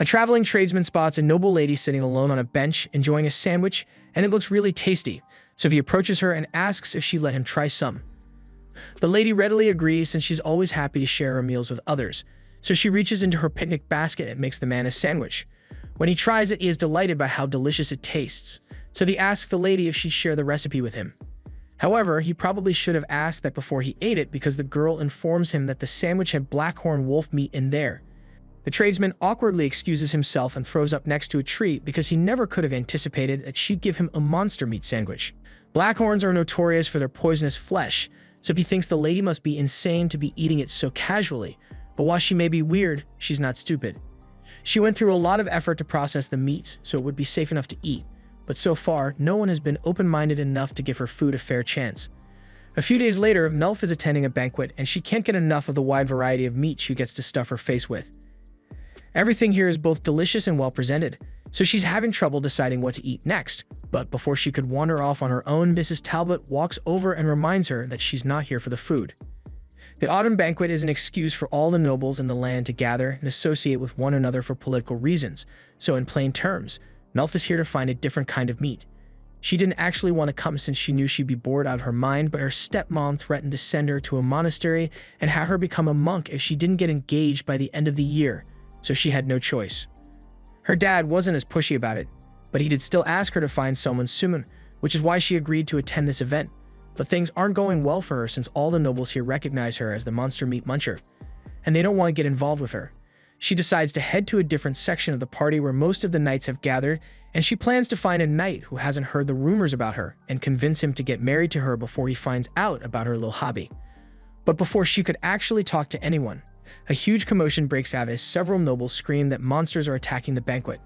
A traveling tradesman spots a noble lady sitting alone on a bench, enjoying a sandwich, and it looks really tasty, so he approaches her and asks if she'd let him try some. The lady readily agrees since she's always happy to share her meals with others, so she reaches into her picnic basket and makes the man a sandwich. When he tries it, he is delighted by how delicious it tastes, so he asks the lady if she'd share the recipe with him. However, he probably should have asked that before he ate it because the girl informs him that the sandwich had blackhorn wolf meat in there. The tradesman awkwardly excuses himself and throws up next to a tree because he never could have anticipated that she'd give him a monster meat sandwich. Blackhorns are notorious for their poisonous flesh, so he thinks the lady must be insane to be eating it so casually, but while she may be weird, she's not stupid. She went through a lot of effort to process the meat so it would be safe enough to eat, but so far, no one has been open-minded enough to give her food a fair chance. A few days later, Melf is attending a banquet and she can't get enough of the wide variety of meat she gets to stuff her face with. Everything here is both delicious and well presented, so she's having trouble deciding what to eat next. But before she could wander off on her own, Mrs. Talbot walks over and reminds her that she's not here for the food. The autumn banquet is an excuse for all the nobles in the land to gather and associate with one another for political reasons, so in plain terms, Melf is here to find a different kind of meat. She didn't actually want to come since she knew she'd be bored out of her mind, but her stepmom threatened to send her to a monastery and have her become a monk if she didn't get engaged by the end of the year, so she had no choice. Her dad wasn't as pushy about it, but he did still ask her to find someone soon, which is why she agreed to attend this event. But things aren't going well for her since all the nobles here recognize her as the monster meat muncher, and they don't want to get involved with her. She decides to head to a different section of the party where most of the knights have gathered, and she plans to find a knight who hasn't heard the rumors about her and convince him to get married to her before he finds out about her little hobby. But before she could actually talk to anyone, a huge commotion breaks out as several nobles scream that monsters are attacking the banquet.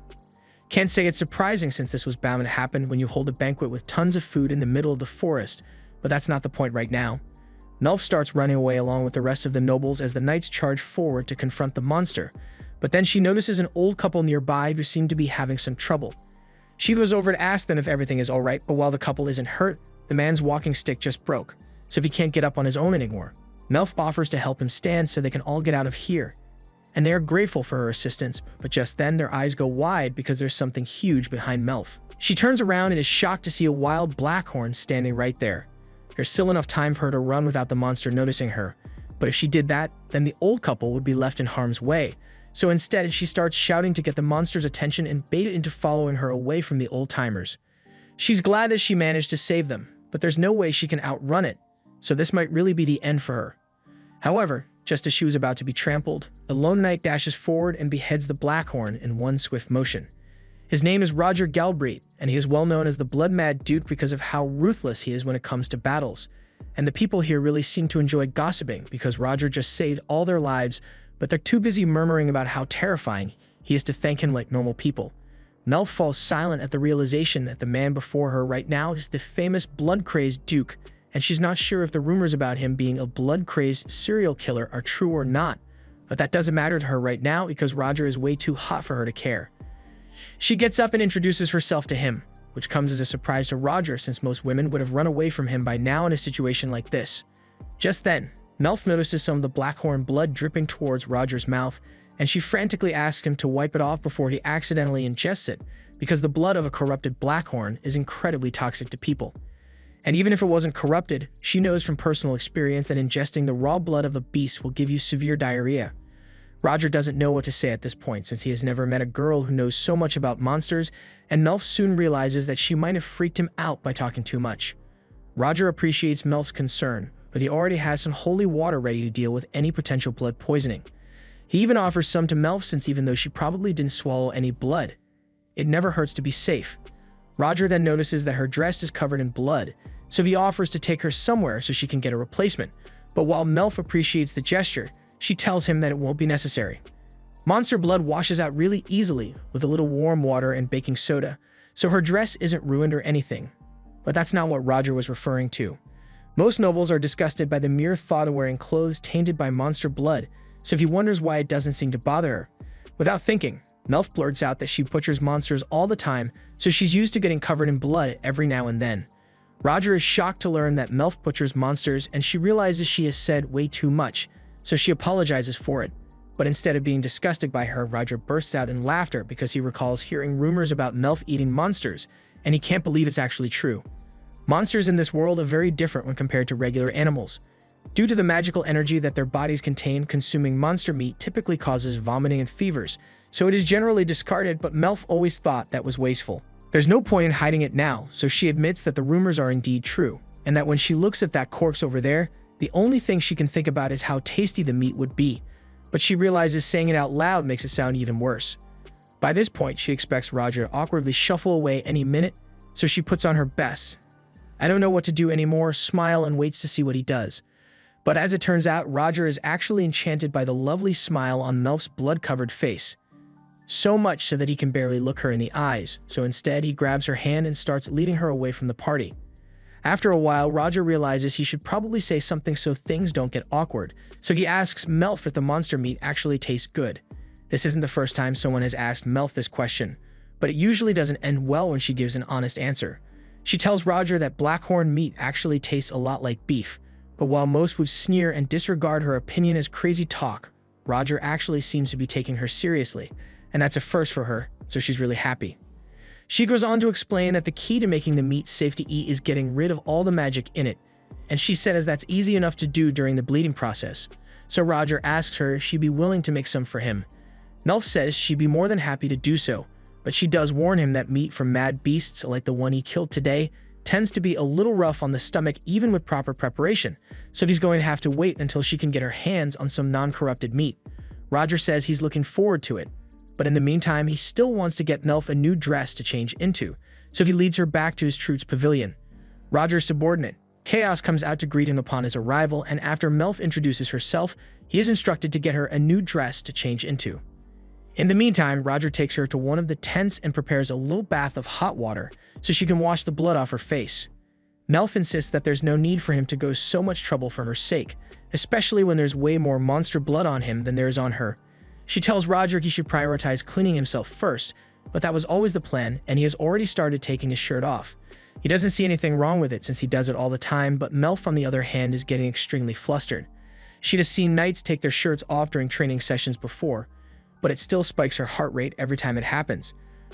Can't say it's surprising since this was bound to happen when you hold a banquet with tons of food in the middle of the forest, but that's not the point right now. Melf starts running away along with the rest of the nobles as the knights charge forward to confront the monster, but then she notices an old couple nearby who seem to be having some trouble. She goes over to ask them if everything is alright, but while the couple isn't hurt, the man's walking stick just broke, so he can't get up on his own anymore. Melf offers to help him stand so they can all get out of here, and they are grateful for her assistance, but just then their eyes go wide because there's something huge behind Melf. She turns around and is shocked to see a wild blackhorn standing right there. There's still enough time for her to run without the monster noticing her, but if she did that, then the old couple would be left in harm's way. So instead, she starts shouting to get the monster's attention and bait it into following her away from the old-timers. She's glad that she managed to save them, but there's no way she can outrun it, so this might really be the end for her. However, just as she was about to be trampled, a lone knight dashes forward and beheads the Blackhorn in one swift motion. His name is Roger Galbraith, and he is well known as the Blood-Mad Duke because of how ruthless he is when it comes to battles. And the people here really seem to enjoy gossiping because Roger just saved all their lives, but they're too busy murmuring about how terrifying he is to thank him like normal people. Melf falls silent at the realization that the man before her right now is the famous blood-crazed Duke, and she's not sure if the rumors about him being a blood-crazed serial killer are true or not, but that doesn't matter to her right now because Roger is way too hot for her to care. She gets up and introduces herself to him, which comes as a surprise to Roger since most women would have run away from him by now in a situation like this. Just then, Melf notices some of the Blackhorn blood dripping towards Roger's mouth, and she frantically asks him to wipe it off before he accidentally ingests it, because the blood of a corrupted Blackhorn is incredibly toxic to people. And even if it wasn't corrupted, she knows from personal experience that ingesting the raw blood of a beast will give you severe diarrhea. Roger doesn't know what to say at this point since he has never met a girl who knows so much about monsters, and Melf soon realizes that she might have freaked him out by talking too much. Roger appreciates Melf's concern, but he already has some holy water ready to deal with any potential blood poisoning. He even offers some to Melf since even though she probably didn't swallow any blood, it never hurts to be safe. Roger then notices that her dress is covered in blood, so he offers to take her somewhere so she can get a replacement, but while Melf appreciates the gesture, she tells him that it won't be necessary. Monster blood washes out really easily with a little warm water and baking soda, so her dress isn't ruined or anything. But that's not what Roger was referring to. Most nobles are disgusted by the mere thought of wearing clothes tainted by monster blood, so he wonders why it doesn't seem to bother her. Without thinking, Melf blurts out that she butchers monsters all the time, so she's used to getting covered in blood every now and then. Roger is shocked to learn that Melf butchers monsters, and she realizes she has said way too much, so she apologizes for it. But instead of being disgusted by her, Roger bursts out in laughter because he recalls hearing rumors about Melf eating monsters, and he can't believe it's actually true. Monsters in this world are very different when compared to regular animals. Due to the magical energy that their bodies contain, consuming monster meat typically causes vomiting and fevers, so it is generally discarded, but Melf always thought that was wasteful. There's no point in hiding it now, so she admits that the rumors are indeed true, and that when she looks at that corpse over there, the only thing she can think about is how tasty the meat would be. But she realizes saying it out loud makes it sound even worse. By this point, she expects Roger to awkwardly shuffle away any minute, so she puts on her best. I don't know what to do anymore, smile and waits to see what he does. But as it turns out, Roger is actually enchanted by the lovely smile on Melf's blood-covered face. So much so that he can barely look her in the eyes, so instead he grabs her hand and starts leading her away from the party. After a while, Roger realizes he should probably say something so things don't get awkward, so he asks Melf if the monster meat actually tastes good. This isn't the first time someone has asked Melf this question, but it usually doesn't end well when she gives an honest answer. She tells Roger that blackhorn meat actually tastes a lot like beef, but while most would sneer and disregard her opinion as crazy talk, Roger actually seems to be taking her seriously, and that's a first for her, so she's really happy. She goes on to explain that the key to making the meat safe to eat is getting rid of all the magic in it, and she says that's easy enough to do during the bleeding process, so Roger asks her if she'd be willing to make some for him. Melf says she'd be more than happy to do so, but she does warn him that meat from mad beasts like the one he killed today tends to be a little rough on the stomach even with proper preparation, so he's going to have to wait until she can get her hands on some non-corrupted meat. Roger says he's looking forward to it, but in the meantime, he still wants to get Melf a new dress to change into, so he leads her back to his trute's pavilion. Roger's subordinate, Chaos, comes out to greet him upon his arrival, and after Melf introduces herself, he is instructed to get her a new dress to change into. In the meantime, Roger takes her to one of the tents and prepares a little bath of hot water so she can wash the blood off her face. Melf insists that there's no need for him to go so much trouble for her sake, especially when there's way more monster blood on him than there is on her. She tells Roger he should prioritize cleaning himself first, but that was always the plan, and he has already started taking his shirt off. He doesn't see anything wrong with it since he does it all the time, but Melf, on the other hand, is getting extremely flustered. She'd have seen knights take their shirts off during training sessions before, but it still spikes her heart rate every time it happens.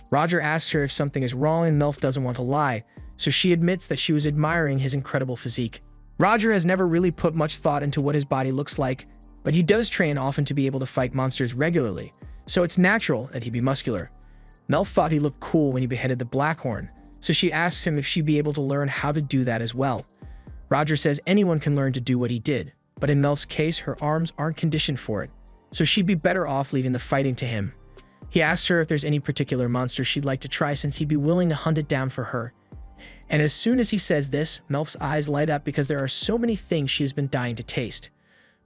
Roger asks her if something is wrong, and Melf doesn't want to lie, so she admits that she was admiring his incredible physique. Roger has never really put much thought into what his body looks like, but he does train often to be able to fight monsters regularly, so it's natural that he be muscular. Melf thought he looked cool when he beheaded the Blackhorn, so she asks him if she'd be able to learn how to do that as well. Roger says anyone can learn to do what he did, but in Melf's case, her arms aren't conditioned for it, so she'd be better off leaving the fighting to him. He asks her if there's any particular monster she'd like to try since he'd be willing to hunt it down for her. And as soon as he says this, Melf's eyes light up because there are so many things she has been dying to taste.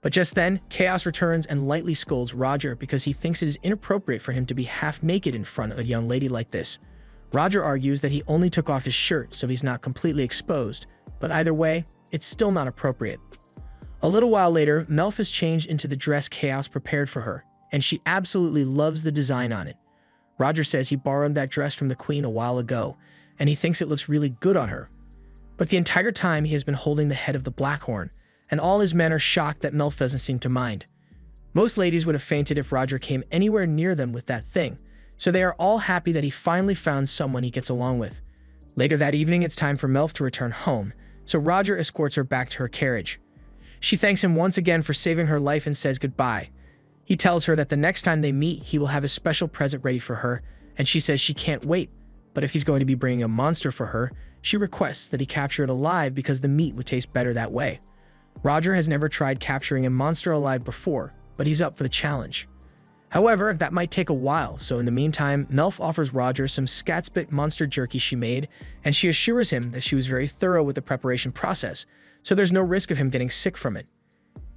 But just then, Chaos returns and lightly scolds Roger because he thinks it is inappropriate for him to be half naked in front of a young lady like this. Roger argues that he only took off his shirt so he's not completely exposed, but either way, it's still not appropriate. A little while later, Melf has changed into the dress Chaos prepared for her, and she absolutely loves the design on it. Roger says he borrowed that dress from the Queen a while ago, and he thinks it looks really good on her. But the entire time he has been holding the head of the Blackhorn, and all his men are shocked that Melf doesn't seem to mind. Most ladies would have fainted if Roger came anywhere near them with that thing, so they are all happy that he finally found someone he gets along with. Later that evening, it's time for Melf to return home, so Roger escorts her back to her carriage. She thanks him once again for saving her life and says goodbye. He tells her that the next time they meet, he will have a special present ready for her, and she says she can't wait, but if he's going to be bringing a monster for her, she requests that he capture it alive because the meat would taste better that way. Roger has never tried capturing a monster alive before, but he's up for the challenge. However, that might take a while, so in the meantime, Melf offers Roger some Scatspit monster jerky she made, and she assures him that she was very thorough with the preparation process, so there's no risk of him getting sick from it.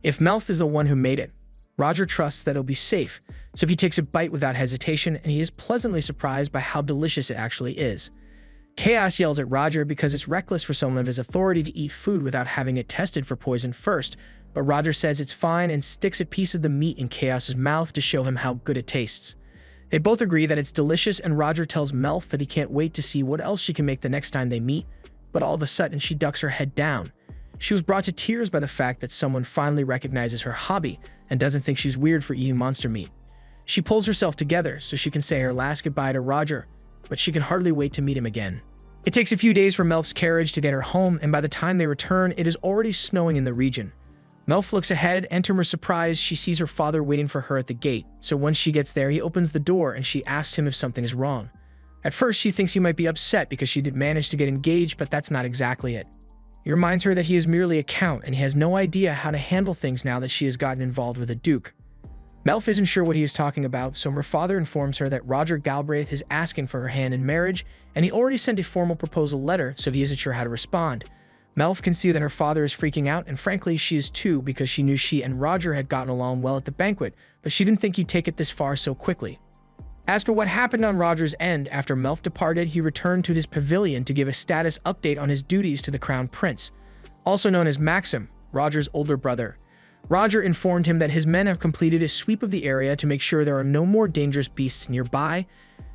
If Melf is the one who made it, Roger trusts that it'll be safe, so he takes a bite without hesitation, and he is pleasantly surprised by how delicious it actually is. Chaos yells at Roger because it's reckless for someone of his authority to eat food without having it tested for poison first, but Roger says it's fine and sticks a piece of the meat in Chaos's mouth to show him how good it tastes. They both agree that it's delicious, and Roger tells Melf that he can't wait to see what else she can make the next time they meet, but all of a sudden she ducks her head down. She was brought to tears by the fact that someone finally recognizes her hobby and doesn't think she's weird for eating monster meat. She pulls herself together so she can say her last goodbye to Roger, but she can hardly wait to meet him again. It takes a few days for Melf's carriage to get her home, and by the time they return, it is already snowing in the region. Melf looks ahead, and to her surprise, she sees her father waiting for her at the gate. So once she gets there, he opens the door and she asks him if something is wrong. At first, she thinks he might be upset because she did manage to get engaged, but that's not exactly it. He reminds her that he is merely a count and he has no idea how to handle things now that she has gotten involved with a duke. Melf isn't sure what he is talking about, so her father informs her that Roger Galbraith is asking for her hand in marriage, and he already sent a formal proposal letter, so he isn't sure how to respond. Melf can see that her father is freaking out, and frankly, she is too, because she knew she and Roger had gotten along well at the banquet, but she didn't think he'd take it this far so quickly. As for what happened on Roger's end, after Melf departed, he returned to his pavilion to give a status update on his duties to the Crown Prince, also known as Maxim, Roger's older brother. Roger informed him that his men have completed a sweep of the area to make sure there are no more dangerous beasts nearby,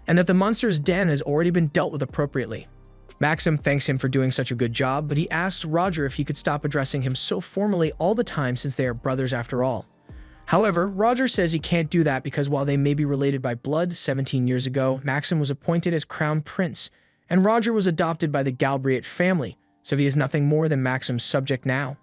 and that the monster's den has already been dealt with appropriately. Maxim thanks him for doing such a good job, but he asks Roger if he could stop addressing him so formally all the time since they are brothers after all. However, Roger says he can't do that because while they may be related by blood, 17 years ago, Maxim was appointed as Crown Prince, and Roger was adopted by the Galbraith family, so he is nothing more than Maxim's subject now.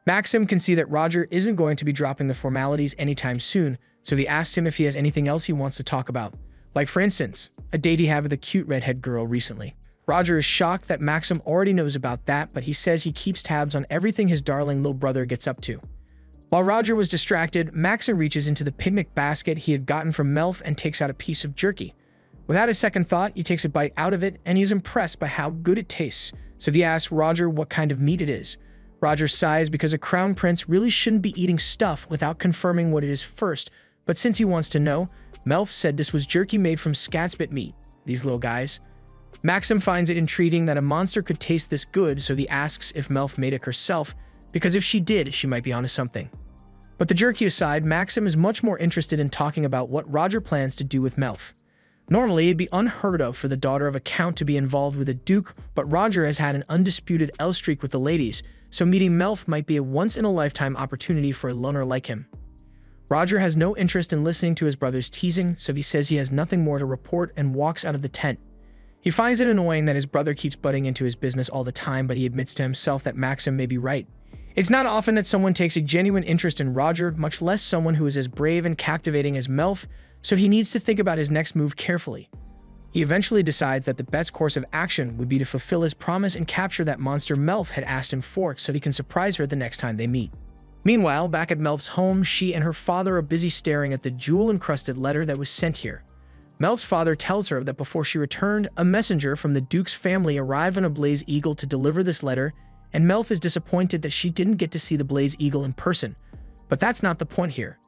Maxim can see that Roger isn't going to be dropping the formalities anytime soon, so he asks him if he has anything else he wants to talk about. Like for instance, a date he had with a cute redhead girl recently. Roger is shocked that Maxim already knows about that, but he says he keeps tabs on everything his darling little brother gets up to. While Roger was distracted, Maxim reaches into the picnic basket he had gotten from Melf and takes out a piece of jerky. Without a second thought, he takes a bite out of it, and he is impressed by how good it tastes, so he asks Roger what kind of meat it is. Roger sighs because a crown prince really shouldn't be eating stuff without confirming what it is first, but since he wants to know, Melf said this was jerky made from scatsbit meat, these little guys. Maxim finds it intriguing that a monster could taste this good, so he asks if Melf made it herself, because if she did, she might be onto something. But the jerky aside, Maxim is much more interested in talking about what Roger plans to do with Melf. Normally, it'd be unheard of for the daughter of a count to be involved with a duke, but Roger has had an undisputed L streak with the ladies, so meeting Melf might be a once-in-a-lifetime opportunity for a loner like him. Roger has no interest in listening to his brother's teasing, so he says he has nothing more to report and walks out of the tent. He finds it annoying that his brother keeps butting into his business all the time, but he admits to himself that Maxim may be right. It's not often that someone takes a genuine interest in Roger, much less someone who is as brave and captivating as Melf, so he needs to think about his next move carefully. He eventually decides that the best course of action would be to fulfill his promise and capture that monster Melf had asked him for so he can surprise her the next time they meet. Meanwhile, back at Melf's home, she and her father are busy staring at the jewel-encrusted letter that was sent here. Melf's father tells her that before she returned, a messenger from the Duke's family arrived on a Blaze Eagle to deliver this letter, and Melf is disappointed that she didn't get to see the Blaze Eagle in person. But that's not the point here.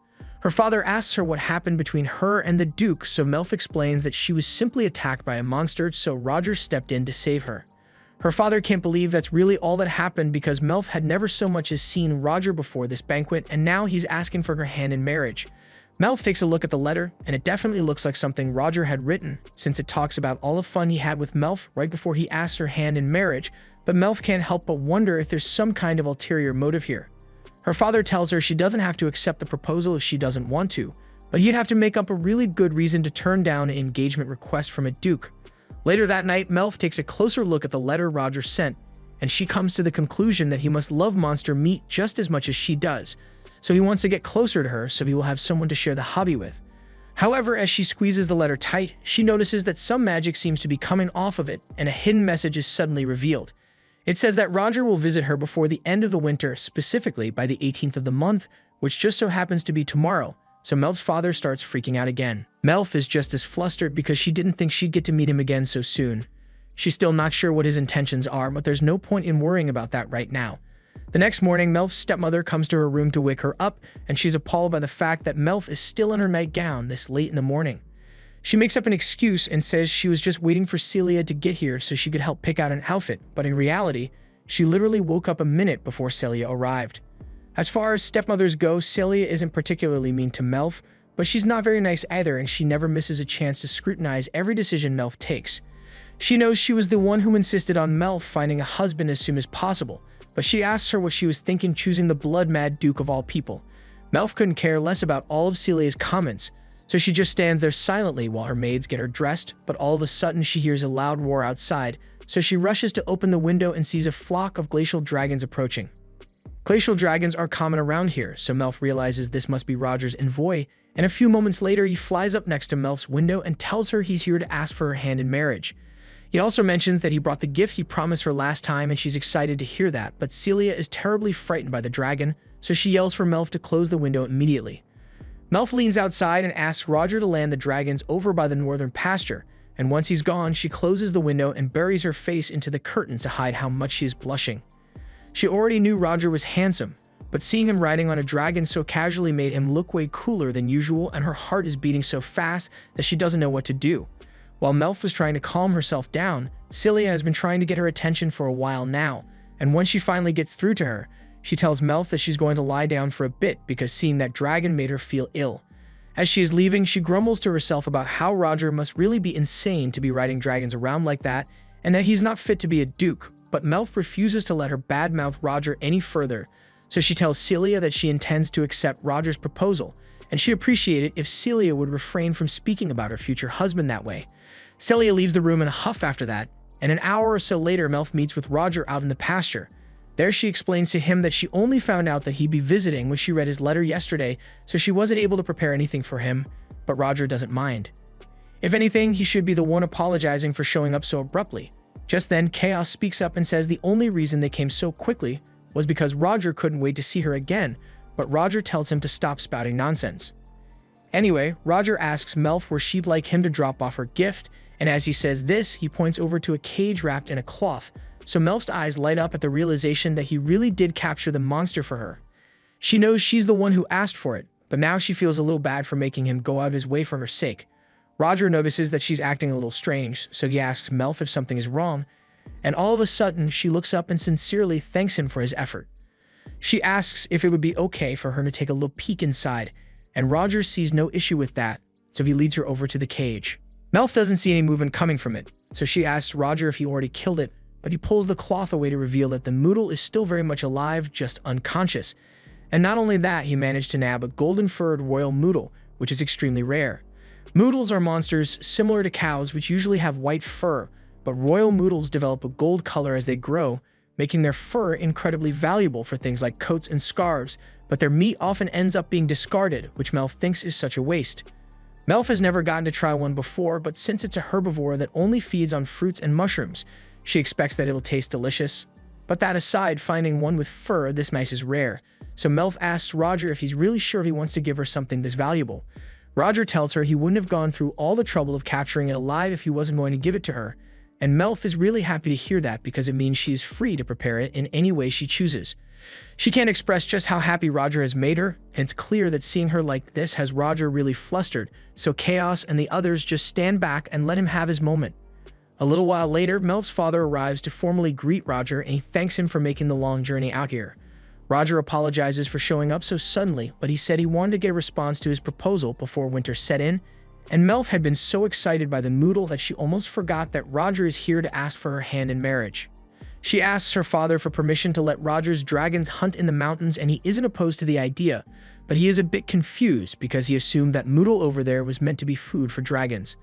Her father asks her what happened between her and the Duke, so Melf explains that she was simply attacked by a monster, so Roger stepped in to save her. Her father can't believe that's really all that happened because Melf had never so much as seen Roger before this banquet, and now he's asking for her hand in marriage. Melf takes a look at the letter, and it definitely looks like something Roger had written, since it talks about all the fun he had with Melf right before he asked her hand in marriage, but Melf can't help but wonder if there's some kind of ulterior motive here. Her father tells her she doesn't have to accept the proposal if she doesn't want to, but he'd have to make up a really good reason to turn down an engagement request from a duke. Later that night, Melf takes a closer look at the letter Roger sent, and she comes to the conclusion that he must love monster meat just as much as she does, so he wants to get closer to her so he will have someone to share the hobby with. However, as she squeezes the letter tight, she notices that some magic seems to be coming off of it, and a hidden message is suddenly revealed. It says that Roger will visit her before the end of the winter, specifically by the 18th of the month, which just so happens to be tomorrow, so Melf's father starts freaking out again. Melf is just as flustered because she didn't think she'd get to meet him again so soon. She's still not sure what his intentions are, but there's no point in worrying about that right now. The next morning, Melf's stepmother comes to her room to wake her up, and she's appalled by the fact that Melf is still in her nightgown this late in the morning. She makes up an excuse and says she was just waiting for Celia to get here so she could help pick out an outfit, but in reality, she literally woke up a minute before Celia arrived. As far as stepmothers go, Celia isn't particularly mean to Melf, but she's not very nice either, and she never misses a chance to scrutinize every decision Melf takes. She knows she was the one who insisted on Melf finding a husband as soon as possible, but she asks her what she was thinking choosing the blood-mad Duke of all people. Melf couldn't care less about all of Celia's comments, so she just stands there silently while her maids get her dressed, but all of a sudden she hears a loud roar outside, so she rushes to open the window and sees a flock of glacial dragons approaching. Glacial dragons are common around here, so Melf realizes this must be Roger's envoy, and a few moments later he flies up next to Melf's window and tells her he's here to ask for her hand in marriage. He also mentions that he brought the gift he promised her last time, and she's excited to hear that, but Celia is terribly frightened by the dragon, so she yells for Melf to close the window immediately. Melf leans outside and asks Roger to land the dragons over by the northern pasture, and once he's gone, she closes the window and buries her face into the curtains to hide how much she is blushing. She already knew Roger was handsome, but seeing him riding on a dragon so casually made him look way cooler than usual, and her heart is beating so fast that she doesn't know what to do. While Melf was trying to calm herself down, Celia has been trying to get her attention for a while now, and when she finally gets through to her, she tells Melf that she's going to lie down for a bit because seeing that dragon made her feel ill. As she is leaving, she grumbles to herself about how Roger must really be insane to be riding dragons around like that, and that he's not fit to be a duke, but Melf refuses to let her badmouth Roger any further, so she tells Celia that she intends to accept Roger's proposal, and she'd appreciate it if Celia would refrain from speaking about her future husband that way. Celia leaves the room in a huff after that, and an hour or so later Melf meets with Roger out in the pasture. There she explains to him that she only found out that he'd be visiting when she read his letter yesterday, so she wasn't able to prepare anything for him, but Roger doesn't mind. If anything, he should be the one apologizing for showing up so abruptly. Just then, Chaos speaks up and says the only reason they came so quickly was because Roger couldn't wait to see her again, but Roger tells him to stop spouting nonsense. Anyway, Roger asks Melf where she'd like him to drop off her gift, and as he says this, he points over to a cage wrapped in a cloth, so Melf's eyes light up at the realization that he really did capture the monster for her. She knows she's the one who asked for it, but now she feels a little bad for making him go out of his way for her sake. Roger notices that she's acting a little strange, so he asks Melf if something is wrong, and all of a sudden she looks up and sincerely thanks him for his effort. She asks if it would be okay for her to take a little peek inside, and Roger sees no issue with that, so he leads her over to the cage. Melf doesn't see any movement coming from it, so she asks Roger if he already killed it, but he pulls the cloth away to reveal that the Moodle is still very much alive, just unconscious. And not only that, he managed to nab a golden-furred royal Moodle, which is extremely rare. Moodles are monsters similar to cows, which usually have white fur, but royal Moodles develop a gold color as they grow, making their fur incredibly valuable for things like coats and scarves, but their meat often ends up being discarded, which Melf thinks is such a waste. Melf has never gotten to try one before, but since it's a herbivore that only feeds on fruits and mushrooms, she expects that it'll taste delicious. But that aside, finding one with fur this nice is rare, so Melf asks Roger if he's really sure he wants to give her something this valuable. Roger tells her he wouldn't have gone through all the trouble of capturing it alive if he wasn't going to give it to her, and Melf is really happy to hear that because it means she's free to prepare it in any way she chooses. She can't express just how happy Roger has made her, and it's clear that seeing her like this has Roger really flustered, so Chaos and the others just stand back and let him have his moment. A little while later, Melf's father arrives to formally greet Roger, and he thanks him for making the long journey out here. Roger apologizes for showing up so suddenly, but he said he wanted to get a response to his proposal before winter set in, and Melf had been so excited by the Moodle that she almost forgot that Roger is here to ask for her hand in marriage. She asks her father for permission to let Roger's dragons hunt in the mountains, and he isn't opposed to the idea, but he is a bit confused because he assumed that Moodle over there was meant to be food for dragons.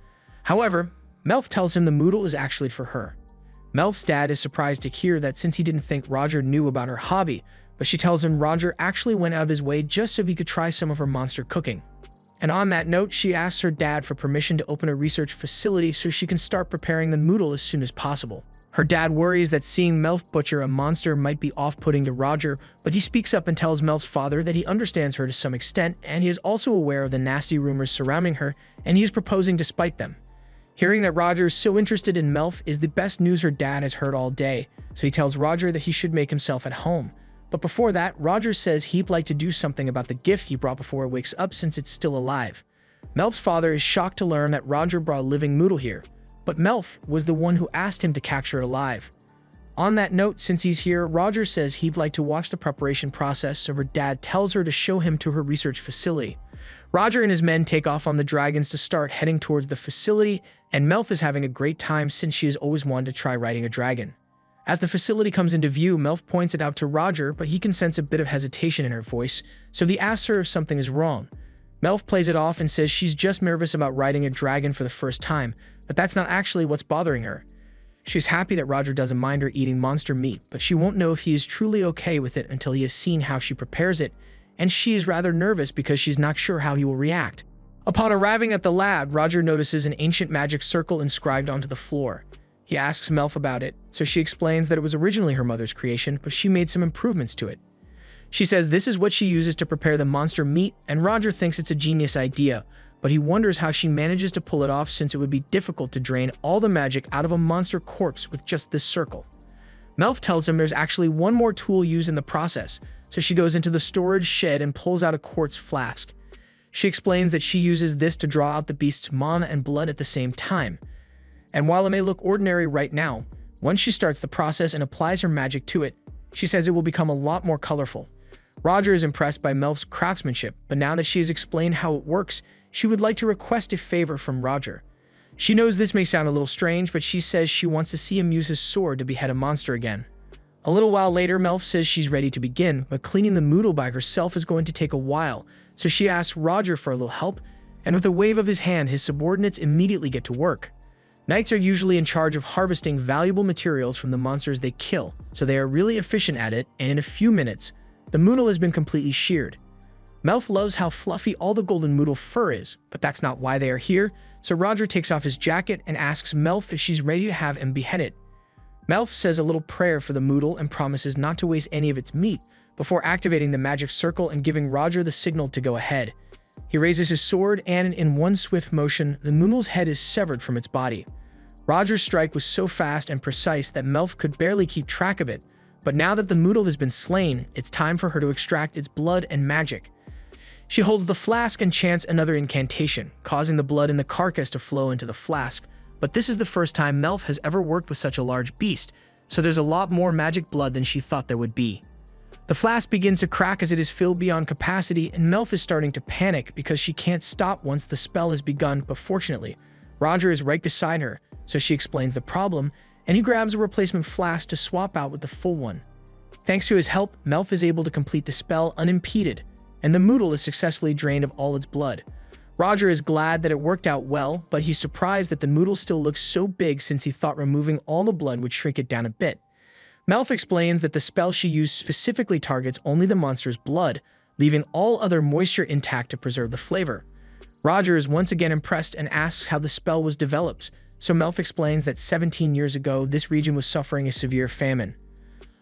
However, Melf tells him the Moodle is actually for her. Melf's dad is surprised to hear that since he didn't think Roger knew about her hobby, but she tells him Roger actually went out of his way just so he could try some of her monster cooking. And on that note, she asks her dad for permission to open a research facility so she can start preparing the Moodle as soon as possible. Her dad worries that seeing Melf butcher a monster might be off-putting to Roger, but he speaks up and tells Melf's father that he understands her to some extent, and he is also aware of the nasty rumors surrounding her, and he is proposing despite them. Hearing that Roger is so interested in Melf is the best news her dad has heard all day, so he tells Roger that he should make himself at home. But before that, Roger says he'd like to do something about the gift he brought before it wakes up since it's still alive. Melf's father is shocked to learn that Roger brought a living Moodle here, but Melf was the one who asked him to capture it alive. On that note, since he's here, Roger says he'd like to watch the preparation process, so her dad tells her to show him to her research facility. Roger and his men take off on the dragons to start heading towards the facility, and Melf is having a great time since she has always wanted to try riding a dragon. As the facility comes into view, Melf points it out to Roger, but he can sense a bit of hesitation in her voice, so he asks her if something is wrong. Melf plays it off and says she's just nervous about riding a dragon for the first time, but that's not actually what's bothering her. She's happy that Roger doesn't mind her eating monster meat, but she won't know if he is truly okay with it until he has seen how she prepares it, and she is rather nervous because she's not sure how he will react. Upon arriving at the lab, Roger notices an ancient magic circle inscribed onto the floor. He asks Melf about it, so she explains that it was originally her mother's creation, but she made some improvements to it. She says this is what she uses to prepare the monster meat, and Roger thinks it's a genius idea, but he wonders how she manages to pull it off since it would be difficult to drain all the magic out of a monster corpse with just this circle. Melf tells him there's actually one more tool used in the process, so she goes into the storage shed and pulls out a quartz flask. She explains that she uses this to draw out the beast's mana and blood at the same time. And while it may look ordinary right now, once she starts the process and applies her magic to it, she says it will become a lot more colorful. Roger is impressed by Melf's craftsmanship, but now that she has explained how it works, she would like to request a favor from Roger. She knows this may sound a little strange, but she says she wants to see him use his sword to behead a monster again. A little while later, Melf says she's ready to begin, but cleaning the Moodle by herself is going to take a while, so she asks Roger for a little help, and with a wave of his hand, his subordinates immediately get to work. Knights are usually in charge of harvesting valuable materials from the monsters they kill, so they are really efficient at it, and in a few minutes, the Moodle has been completely sheared. Melf loves how fluffy all the golden Moodle fur is, but that's not why they are here, so Roger takes off his jacket and asks Melf if she's ready to have him beheaded. Melf says a little prayer for the Moodle and promises not to waste any of its meat before activating the magic circle and giving Roger the signal to go ahead. He raises his sword and, in one swift motion, the Moodle's head is severed from its body. Roger's strike was so fast and precise that Melf could barely keep track of it, but now that the Moodle has been slain, it's time for her to extract its blood and magic. She holds the flask and chants another incantation, causing the blood in the carcass to flow into the flask, but this is the first time Melf has ever worked with such a large beast, so there's a lot more magic blood than she thought there would be. The flask begins to crack as it is filled beyond capacity, and Melf is starting to panic because she can't stop once the spell has begun, but fortunately, Roger is right beside her, so she explains the problem, and he grabs a replacement flask to swap out with the full one. Thanks to his help, Melf is able to complete the spell unimpeded, and the Moodle is successfully drained of all its blood. Roger is glad that it worked out well, but he's surprised that the Moodle still looks so big since he thought removing all the blood would shrink it down a bit. Melf explains that the spell she used specifically targets only the monster's blood, leaving all other moisture intact to preserve the flavor. Roger is once again impressed and asks how the spell was developed, so Melf explains that 17 years ago, this region was suffering a severe famine.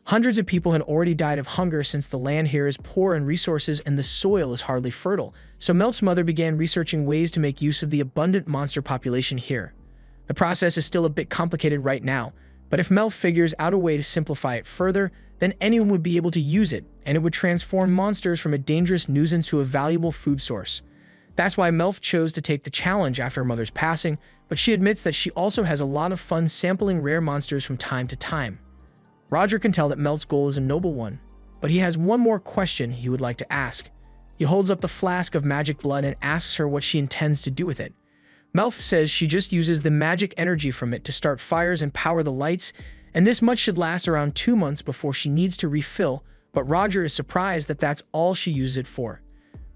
Hundreds of people had already died of hunger since the land here is poor in resources and the soil is hardly fertile, so Melf's mother began researching ways to make use of the abundant monster population here. The process is still a bit complicated right now, but if Melf figures out a way to simplify it further, then anyone would be able to use it, and it would transform monsters from a dangerous nuisance to a valuable food source. That's why Melf chose to take the challenge after her mother's passing, but she admits that she also has a lot of fun sampling rare monsters from time to time. Roger can tell that Melf's goal is a noble one, but he has one more question he would like to ask. He holds up the flask of magic blood and asks her what she intends to do with it. Melf says she just uses the magic energy from it to start fires and power the lights, and this much should last around 2 months before she needs to refill, but Roger is surprised that that's all she uses it for.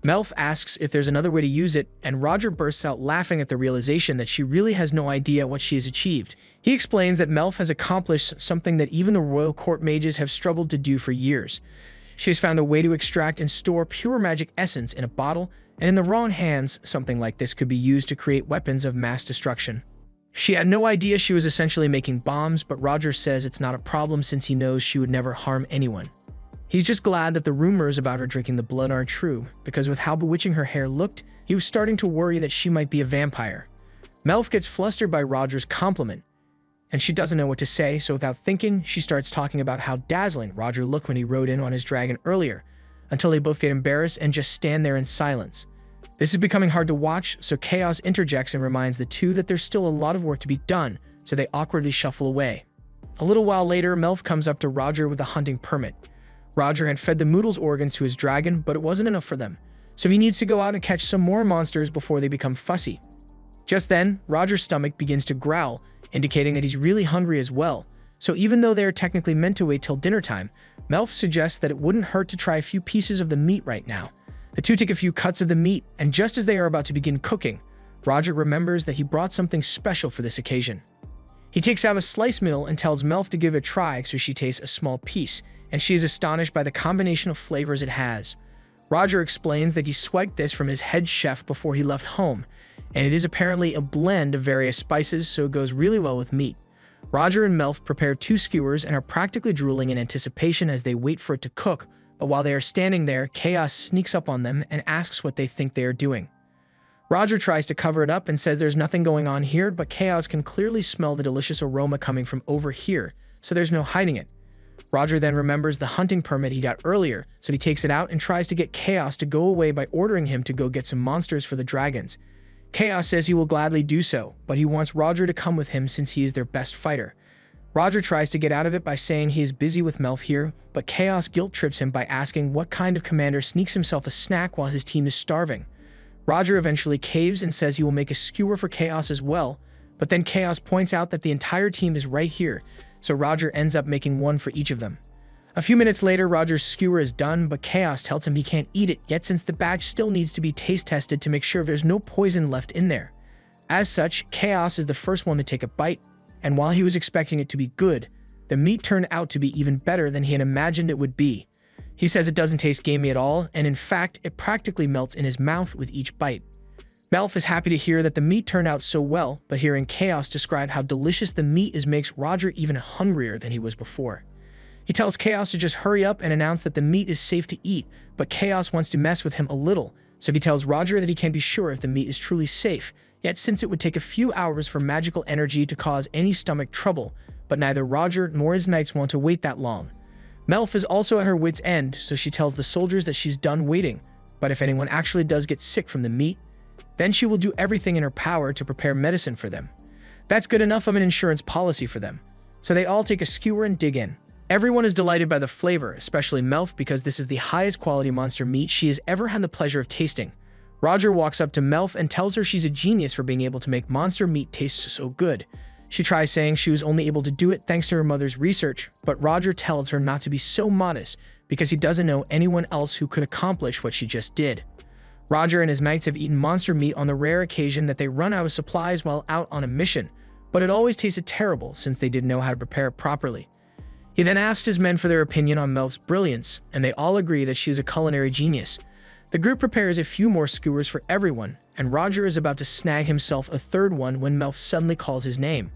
Melf asks if there's another way to use it, and Roger bursts out laughing at the realization that she really has no idea what she has achieved. He explains that Melf has accomplished something that even the royal court mages have struggled to do for years. She has found a way to extract and store pure magic essence in a bottle, and in the wrong hands, something like this could be used to create weapons of mass destruction. She had no idea she was essentially making bombs, but Roger says it's not a problem since he knows she would never harm anyone. He's just glad that the rumors about her drinking the blood aren't true, because with how bewitching her hair looked, he was starting to worry that she might be a vampire. Melf gets flustered by Roger's compliment, and she doesn't know what to say, so without thinking, she starts talking about how dazzling Roger looked when he rode in on his dragon earlier, until they both get embarrassed and just stand there in silence. This is becoming hard to watch, so Chaos interjects and reminds the two that there's still a lot of work to be done, so they awkwardly shuffle away. A little while later, Melf comes up to Roger with a hunting permit. Roger had fed the Moodle's organs to his dragon, but it wasn't enough for them, so he needs to go out and catch some more monsters before they become fussy. Just then, Roger's stomach begins to growl, indicating that he's really hungry as well, So even though they are technically meant to wait till dinner time, Melf suggests that it wouldn't hurt to try a few pieces of the meat right now. The two take a few cuts of the meat, and just as they are about to begin cooking, Roger remembers that he brought something special for this occasion. He takes out a slice mill and tells Melf to give it a try, so she tastes a small piece, and she is astonished by the combination of flavors it has. Roger explains that he swiped this from his head chef before he left home, and it is apparently a blend of various spices, so it goes really well with meat. Roger and Melf prepare 2 skewers and are practically drooling in anticipation as they wait for it to cook, but while they are standing there, Chaos sneaks up on them and asks what they think they are doing. Roger tries to cover it up and says there's nothing going on here, but Chaos can clearly smell the delicious aroma coming from over here, so there's no hiding it. Roger then remembers the hunting permit he got earlier, so he takes it out and tries to get Chaos to go away by ordering him to go get some monsters for the dragons. Chaos says he will gladly do so, but he wants Roger to come with him since he is their best fighter. Roger tries to get out of it by saying he is busy with Melf here, but Chaos guilt trips him by asking what kind of commander sneaks himself a snack while his team is starving. Roger eventually caves and says he will make a skewer for Chaos as well, but then Chaos points out that the entire team is right here, so Roger ends up making one for each of them. A few minutes later, Roger's skewer is done, but Chaos tells him he can't eat it yet since the batch still needs to be taste tested to make sure there's no poison left in there. As such, Chaos is the first one to take a bite, and while he was expecting it to be good, the meat turned out to be even better than he had imagined it would be. He says it doesn't taste gamey at all, and in fact, it practically melts in his mouth with each bite. Melf is happy to hear that the meat turned out so well, but hearing Chaos describe how delicious the meat is makes Roger even hungrier than he was before. He tells Chaos to just hurry up and announce that the meat is safe to eat, but Chaos wants to mess with him a little, so he tells Roger that he can't be sure if the meat is truly safe, yet since it would take a few hours for magical energy to cause any stomach trouble, but neither Roger nor his knights want to wait that long. Melf is also at her wit's end, so she tells the soldiers that she's done waiting, but if anyone actually does get sick from the meat, then she will do everything in her power to prepare medicine for them. That's good enough of an insurance policy for them. So they all take a skewer and dig in. Everyone is delighted by the flavor, especially Melf, because this is the highest quality monster meat she has ever had the pleasure of tasting. Roger walks up to Melf and tells her she's a genius for being able to make monster meat taste so good. She tries saying she was only able to do it thanks to her mother's research, but Roger tells her not to be so modest because he doesn't know anyone else who could accomplish what she just did. Roger and his knights have eaten monster meat on the rare occasion that they run out of supplies while out on a mission, but it always tasted terrible since they didn't know how to prepare it properly. He then asked his men for their opinion on Melf's brilliance, and they all agree that she is a culinary genius. The group prepares a few more skewers for everyone, and Roger is about to snag himself a third one when Melf suddenly calls his name.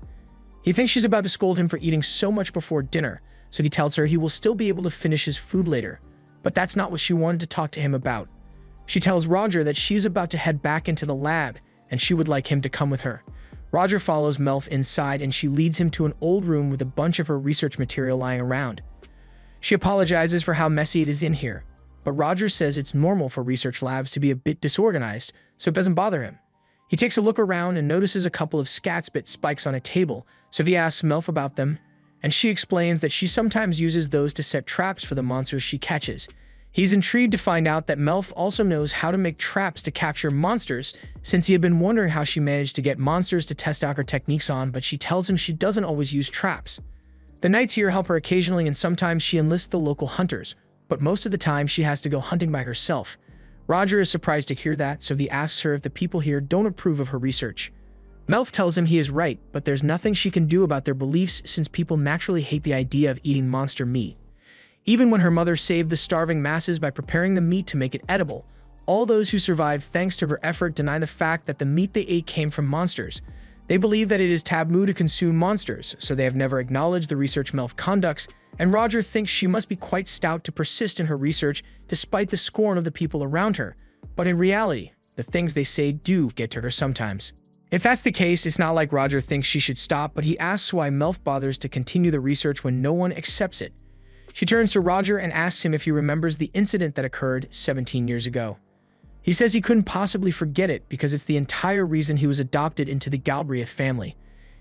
He thinks she's about to scold him for eating so much before dinner, so he tells her he will still be able to finish his food later, but that's not what she wanted to talk to him about. She tells Roger that she's about to head back into the lab, and she would like him to come with her. Roger follows Melf inside, and she leads him to an old room with a bunch of her research material lying around. She apologizes for how messy it is in here, but Roger says it's normal for research labs to be a bit disorganized, so it doesn't bother him. He takes a look around and notices a couple of scatspit spikes on a table, so he asks Melf about them, and she explains that she sometimes uses those to set traps for the monsters she catches. He's intrigued to find out that Melf also knows how to make traps to capture monsters, since he had been wondering how she managed to get monsters to test out her techniques on, but she tells him she doesn't always use traps. The knights here help her occasionally, and sometimes she enlists the local hunters, but most of the time she has to go hunting by herself. Roger is surprised to hear that, so he asks her if the people here don't approve of her research. Melf tells him he is right, but there's nothing she can do about their beliefs since people naturally hate the idea of eating monster meat. Even when her mother saved the starving masses by preparing the meat to make it edible, all those who survived thanks to her effort deny the fact that the meat they ate came from monsters. They believe that it is taboo to consume monsters, so they have never acknowledged the research Melf conducts, and Roger thinks she must be quite stout to persist in her research despite the scorn of the people around her. But in reality, the things they say do get to her sometimes. If that's the case, it's not like Roger thinks she should stop, but he asks why Melf bothers to continue the research when no one accepts it. She turns to Roger and asks him if he remembers the incident that occurred 17 years ago. He says he couldn't possibly forget it because it's the entire reason he was adopted into the Galbraith family.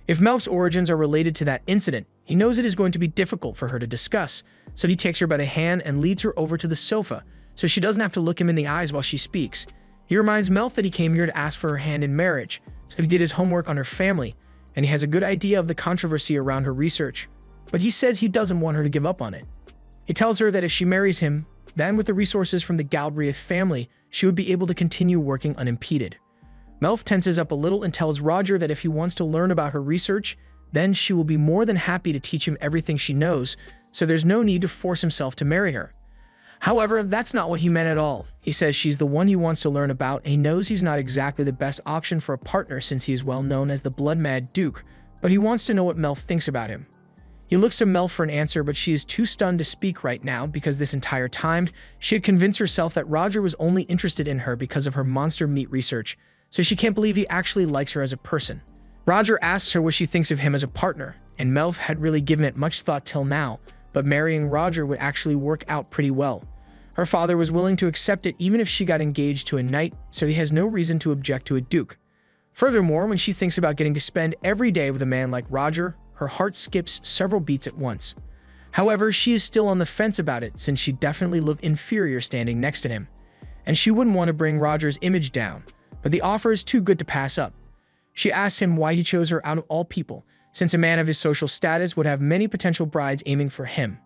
If Melf's origins are related to that incident, he knows it is going to be difficult for her to discuss, so he takes her by the hand and leads her over to the sofa, so she doesn't have to look him in the eyes while she speaks. He reminds Melf that he came here to ask for her hand in marriage, so he did his homework on her family, and he has a good idea of the controversy around her research. but he says he doesn't want her to give up on it. He tells her that if she marries him, then with the resources from the Galbraith family, she would be able to continue working unimpeded. Melf tenses up a little and tells Roger that if he wants to learn about her research, then she will be more than happy to teach him everything she knows, so there's no need to force himself to marry her. However, that's not what he meant at all. He says she's the one he wants to learn about, and he knows he's not exactly the best option for a partner since he is well known as the blood-mad Duke, but he wants to know what Melf thinks about him. He looks to Melf for an answer, but she is too stunned to speak right now because this entire time, she had convinced herself that Roger was only interested in her because of her monster meat research, so she can't believe he actually likes her as a person. Roger asks her what she thinks of him as a partner, and Melf had really given it much thought till now, but marrying Roger would actually work out pretty well. Her father was willing to accept it even if she got engaged to a knight, so he has no reason to object to a duke. Furthermore, when she thinks about getting to spend every day with a man like Roger, her heart skips several beats at once. However, she is still on the fence about it since she definitely looked inferior standing next to him, and she wouldn't want to bring Roger's image down, but the offer is too good to pass up. She asks him why he chose her out of all people, since a man of his social status would have many potential brides aiming for him.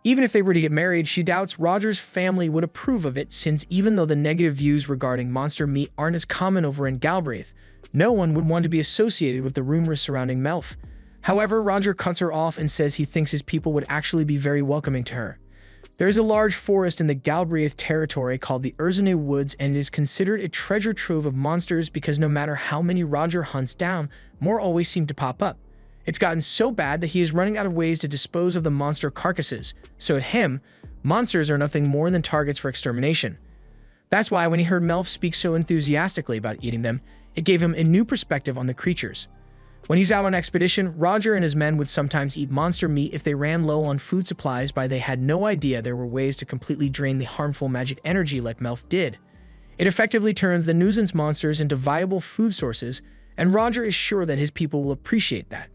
Even if they were to get married, she doubts Roger's family would approve of it since even though the negative views regarding monster meat aren't as common over in Galbraith, no one would want to be associated with the rumors surrounding Melf. However, Roger cuts her off and says he thinks his people would actually be very welcoming to her. There is a large forest in the Galbraith territory called the Urzane Woods, and it is considered a treasure trove of monsters because no matter how many Roger hunts down, more always seem to pop up. It's gotten so bad that he is running out of ways to dispose of the monster carcasses, so to him, monsters are nothing more than targets for extermination. That's why when he heard Melf speak so enthusiastically about eating them, it gave him a new perspective on the creatures. When he's out on expedition, Roger and his men would sometimes eat monster meat if they ran low on food supplies, but they had no idea there were ways to completely drain the harmful magic energy like Melf did. It effectively turns the nuisance monsters into viable food sources, and Roger is sure that his people will appreciate that.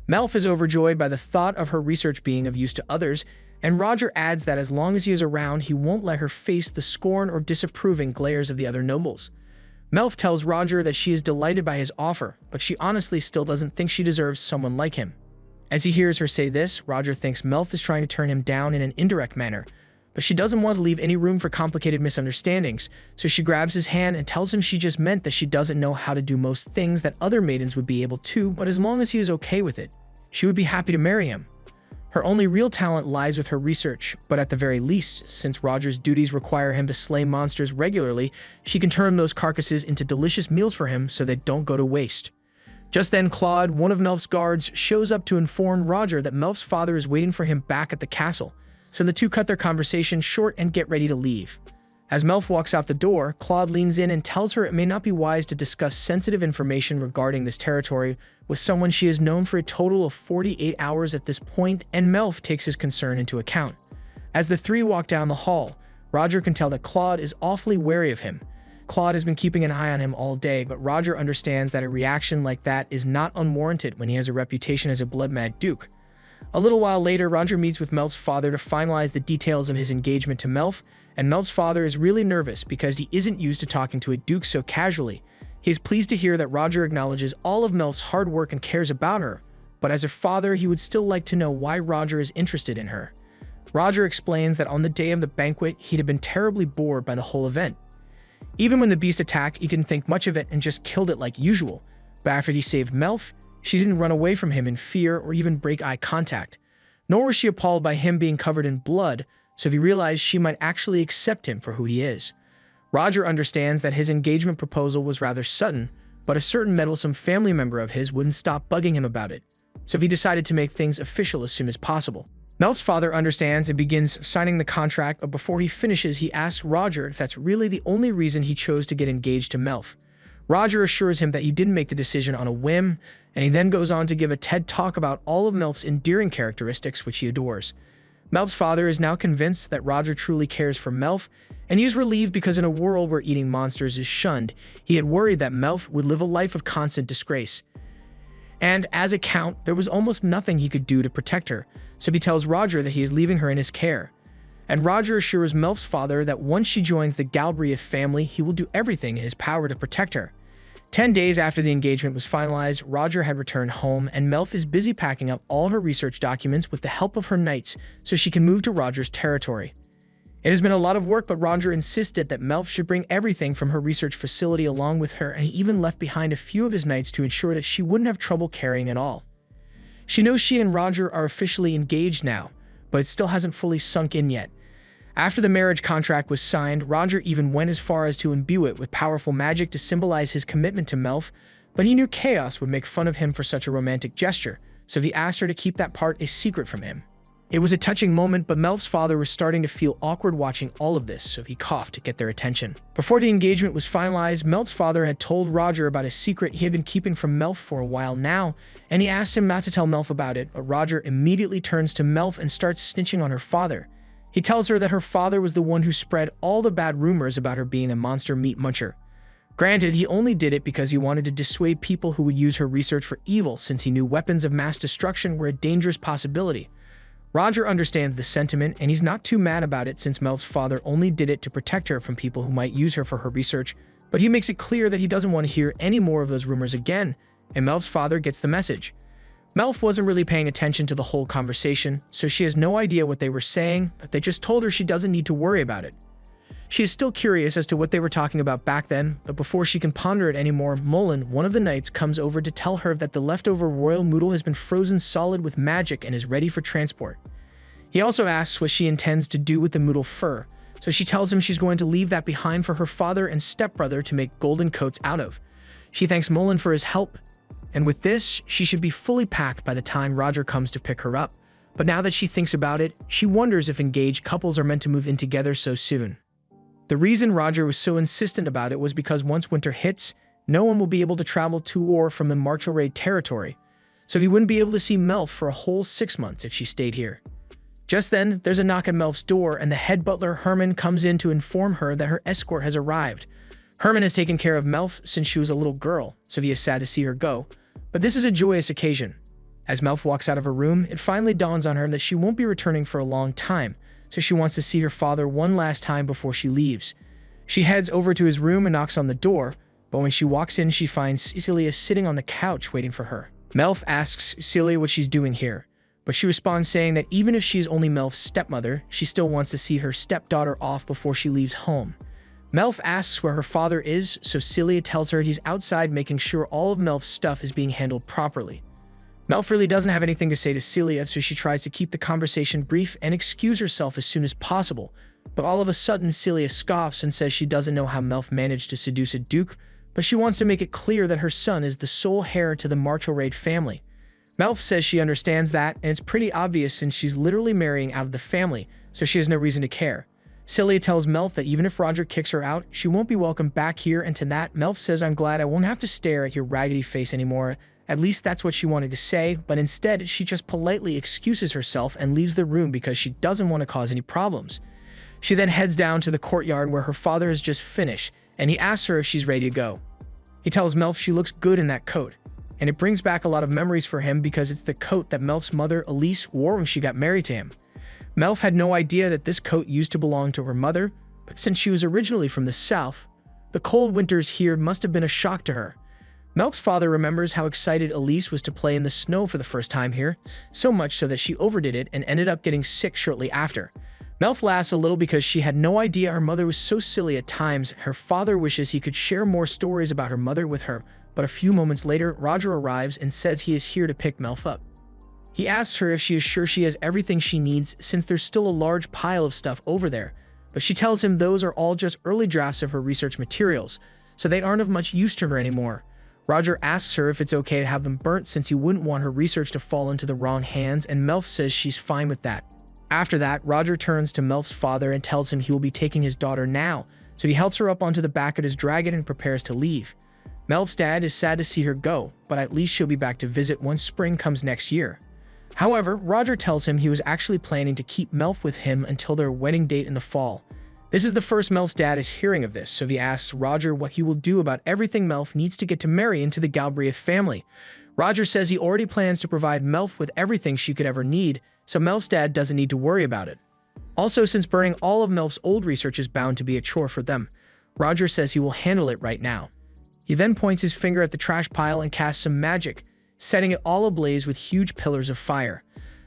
Melf is overjoyed by the thought of her research being of use to others, and Roger adds that as long as he is around, he won't let her face the scorn or disapproving glares of the other nobles. Melf tells Roger that she is delighted by his offer, but she honestly still doesn't think she deserves someone like him. As he hears her say this, Roger thinks Melf is trying to turn him down in an indirect manner, but she doesn't want to leave any room for complicated misunderstandings, so she grabs his hand and tells him she just meant that she doesn't know how to do most things that other maidens would be able to, but as long as he is okay with it, she would be happy to marry him. Her only real talent lies with her research, but at the very least, since Roger's duties require him to slay monsters regularly, she can turn those carcasses into delicious meals for him so they don't go to waste. Just then, Claude, one of Melf's guards, shows up to inform Roger that Melf's father is waiting for him back at the castle, so the two cut their conversation short and get ready to leave. As Melf walks out the door, Claude leans in and tells her it may not be wise to discuss sensitive information regarding this territory with someone she has known for a total of 48 hours at this point, and Melf takes his concern into account. As the three walk down the hall, Roger can tell that Claude is awfully wary of him. Claude has been keeping an eye on him all day, but Roger understands that a reaction like that is not unwarranted when he has a reputation as a blood-mad duke. A little while later, Roger meets with Melf's father to finalize the details of his engagement to Melf, and Melf's father is really nervous because he isn't used to talking to a duke so casually. He is pleased to hear that Roger acknowledges all of Melf's hard work and cares about her, but as a father, he would still like to know why Roger is interested in her. Roger explains that on the day of the banquet, he'd have been terribly bored by the whole event. Even when the beast attacked, he didn't think much of it and just killed it like usual, but after he saved Melf, she didn't run away from him in fear or even break eye contact. Nor was she appalled by him being covered in blood, so he realized she might actually accept him for who he is. Roger understands that his engagement proposal was rather sudden, but a certain meddlesome family member of his wouldn't stop bugging him about it, so he decided to make things official as soon as possible. Melf's father understands and begins signing the contract, but before he finishes, he asks Roger if that's really the only reason he chose to get engaged to Melf. Roger assures him that he didn't make the decision on a whim, and he then goes on to give a TED talk about all of Melf's endearing characteristics, which he adores. Melf's father is now convinced that Roger truly cares for Melf, and he is relieved because in a world where eating monsters is shunned, he had worried that Melf would live a life of constant disgrace. And as a count, there was almost nothing he could do to protect her, so he tells Roger that he is leaving her in his care. And Roger assures Melf's father that once she joins the Galbraith family, he will do everything in his power to protect her. 10 days after the engagement was finalized, Roger had returned home, and Melf is busy packing up all her research documents with the help of her knights so she can move to Roger's territory. It has been a lot of work, but Roger insisted that Melf should bring everything from her research facility along with her, and he even left behind a few of his knights to ensure that she wouldn't have trouble carrying it all. She knows she and Roger are officially engaged now, but it still hasn't fully sunk in yet. After the marriage contract was signed, Roger even went as far as to imbue it with powerful magic to symbolize his commitment to Melf, but he knew Chaos would make fun of him for such a romantic gesture, so he asked her to keep that part a secret from him. It was a touching moment, but Melf's father was starting to feel awkward watching all of this, so he coughed to get their attention. Before the engagement was finalized, Melf's father had told Roger about a secret he had been keeping from Melf for a while now, and he asked him not to tell Melf about it, but Roger immediately turns to Melf and starts snitching on her father. He tells her that her father was the one who spread all the bad rumors about her being a monster meat muncher. Granted, he only did it because he wanted to dissuade people who would use her research for evil, since he knew weapons of mass destruction were a dangerous possibility. Roger understands the sentiment, and he's not too mad about it since Melf's father only did it to protect her from people who might use her for her research, but he makes it clear that he doesn't want to hear any more of those rumors again, and Melf's father gets the message. Melf wasn't really paying attention to the whole conversation, so she has no idea what they were saying, but they just told her she doesn't need to worry about it. She is still curious as to what they were talking about back then, but before she can ponder it anymore, Mullen, one of the knights, comes over to tell her that the leftover royal noodle has been frozen solid with magic and is ready for transport. He also asks what she intends to do with the noodle fur, so she tells him she's going to leave that behind for her father and stepbrother to make golden coats out of. She thanks Mullen for his help, and with this, she should be fully packed by the time Roger comes to pick her up. But now that she thinks about it, she wonders if engaged couples are meant to move in together so soon. The reason Roger was so insistent about it was because once winter hits, no one will be able to travel to or from the Martial Raid territory, so he wouldn't be able to see Melf for a whole 6 months if she stayed here. Just then, there's a knock at Melf's door, and the head butler, Herman, comes in to inform her that her escort has arrived. Herman has taken care of Melf since she was a little girl, so he is sad to see her go. But this is a joyous occasion. As Melf walks out of her room, it finally dawns on her that she won't be returning for a long time, so she wants to see her father one last time before she leaves. She heads over to his room and knocks on the door, but when she walks in, she finds Celia sitting on the couch waiting for her. Melf asks Celia what she's doing here, but she responds saying that even if she's only Melf's stepmother, she still wants to see her stepdaughter off before she leaves home. Melf asks where her father is, so Celia tells her he's outside making sure all of Melf's stuff is being handled properly. Melf really doesn't have anything to say to Celia, so she tries to keep the conversation brief and excuse herself as soon as possible, but all of a sudden Celia scoffs and says she doesn't know how Melf managed to seduce a duke, but she wants to make it clear that her son is the sole heir to the Martial Raid family. Melf says she understands that, and it's pretty obvious since she's literally marrying out of the family, so she has no reason to care. Celia tells Melf that even if Roger kicks her out, she won't be welcome back here, and to that, Melf says, "I'm glad I won't have to stare at your raggedy face anymore." At least that's what she wanted to say, but instead, she just politely excuses herself and leaves the room because she doesn't want to cause any problems. She then heads down to the courtyard where her father has just finished, and he asks her if she's ready to go. He tells Melf she looks good in that coat, and it brings back a lot of memories for him because it's the coat that Melf's mother, Elise, wore when she got married to him. Melf had no idea that this coat used to belong to her mother, but since she was originally from the south, the cold winters here must have been a shock to her. Melf's father remembers how excited Elise was to play in the snow for the first time here, so much so that she overdid it and ended up getting sick shortly after. Melf laughs a little because she had no idea her mother was so silly at times. Her father wishes he could share more stories about her mother with her, but a few moments later, Roger arrives and says he is here to pick Melf up. He asks her if she is sure she has everything she needs since there's still a large pile of stuff over there, but she tells him those are all just early drafts of her research materials, so they aren't of much use to her anymore. Roger asks her if it's okay to have them burnt since he wouldn't want her research to fall into the wrong hands, and Melf says she's fine with that. After that, Roger turns to Melf's father and tells him he will be taking his daughter now, so he helps her up onto the back of his dragon and prepares to leave. Melf's dad is sad to see her go, but at least she'll be back to visit once spring comes next year. However, Roger tells him he was actually planning to keep Melf with him until their wedding date in the fall. This is the first Melf's dad is hearing of this, so he asks Roger what he will do about everything Melf needs to get to marry into the Galbraith family. Roger says he already plans to provide Melf with everything she could ever need, so Melf's dad doesn't need to worry about it. Also, since burning all of Melf's old research is bound to be a chore for them, Roger says he will handle it right now. He then points his finger at the trash pile and casts some magic, setting it all ablaze with huge pillars of fire.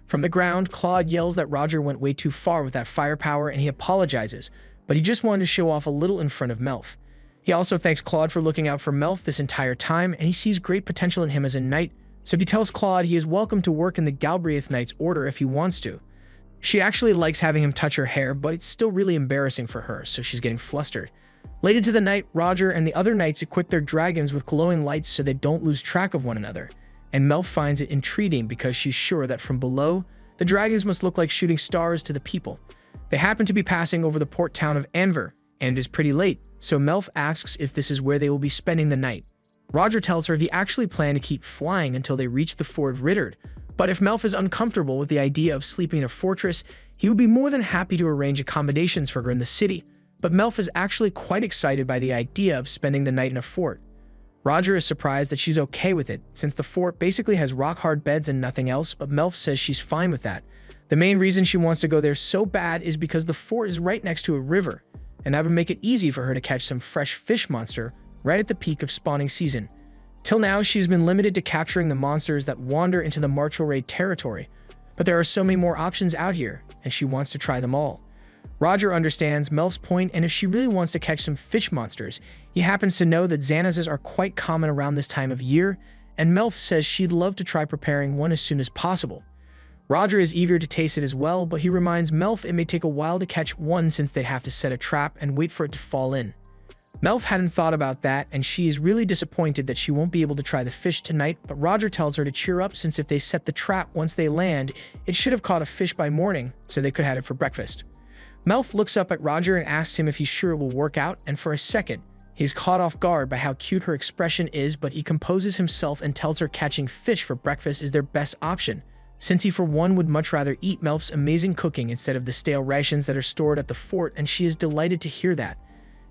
From the ground, Claude yells that Roger went way too far with that firepower and he apologizes, but he just wanted to show off a little in front of Melf. He also thanks Claude for looking out for Melf this entire time, and he sees great potential in him as a knight, so he tells Claude he is welcome to work in the Galbraith Knights Order if he wants to. She actually likes having him touch her hair, but it's still really embarrassing for her, so she's getting flustered. Late into the night, Roger and the other knights equip their dragons with glowing lights so they don't lose track of one another, and Melf finds it intriguing because she's sure that from below, the dragons must look like shooting stars to the people. They happen to be passing over the port town of Anver, and it is pretty late, so Melf asks if this is where they will be spending the night. Roger tells her he actually planned to keep flying until they reach the fort of Rittard, but if Melf is uncomfortable with the idea of sleeping in a fortress, he would be more than happy to arrange accommodations for her in the city, but Melf is actually quite excited by the idea of spending the night in a fort. Roger is surprised that she's okay with it, since the fort basically has rock-hard beds and nothing else, but Melf says she's fine with that. The main reason she wants to go there so bad is because the fort is right next to a river, and that would make it easy for her to catch some fresh fish monster right at the peak of spawning season. Till now, she's been limited to capturing the monsters that wander into the Martial Raid territory, but there are so many more options out here, and she wants to try them all. Roger understands Melf's point, and if she really wants to catch some fish monsters, he happens to know that Xanazes are quite common around this time of year, and Melf says she'd love to try preparing one as soon as possible. Roger is eager to taste it as well, but he reminds Melf it may take a while to catch one since they'd have to set a trap and wait for it to fall in. Melf hadn't thought about that, and she is really disappointed that she won't be able to try the fish tonight, but Roger tells her to cheer up since if they set the trap once they land, it should have caught a fish by morning, so they could have it for breakfast. Melf looks up at Roger and asks him if he's sure it will work out, and for a second, he's caught off guard by how cute her expression is, but he composes himself and tells her catching fish for breakfast is their best option, since he for one would much rather eat Melf's amazing cooking instead of the stale rations that are stored at the fort, and she is delighted to hear that.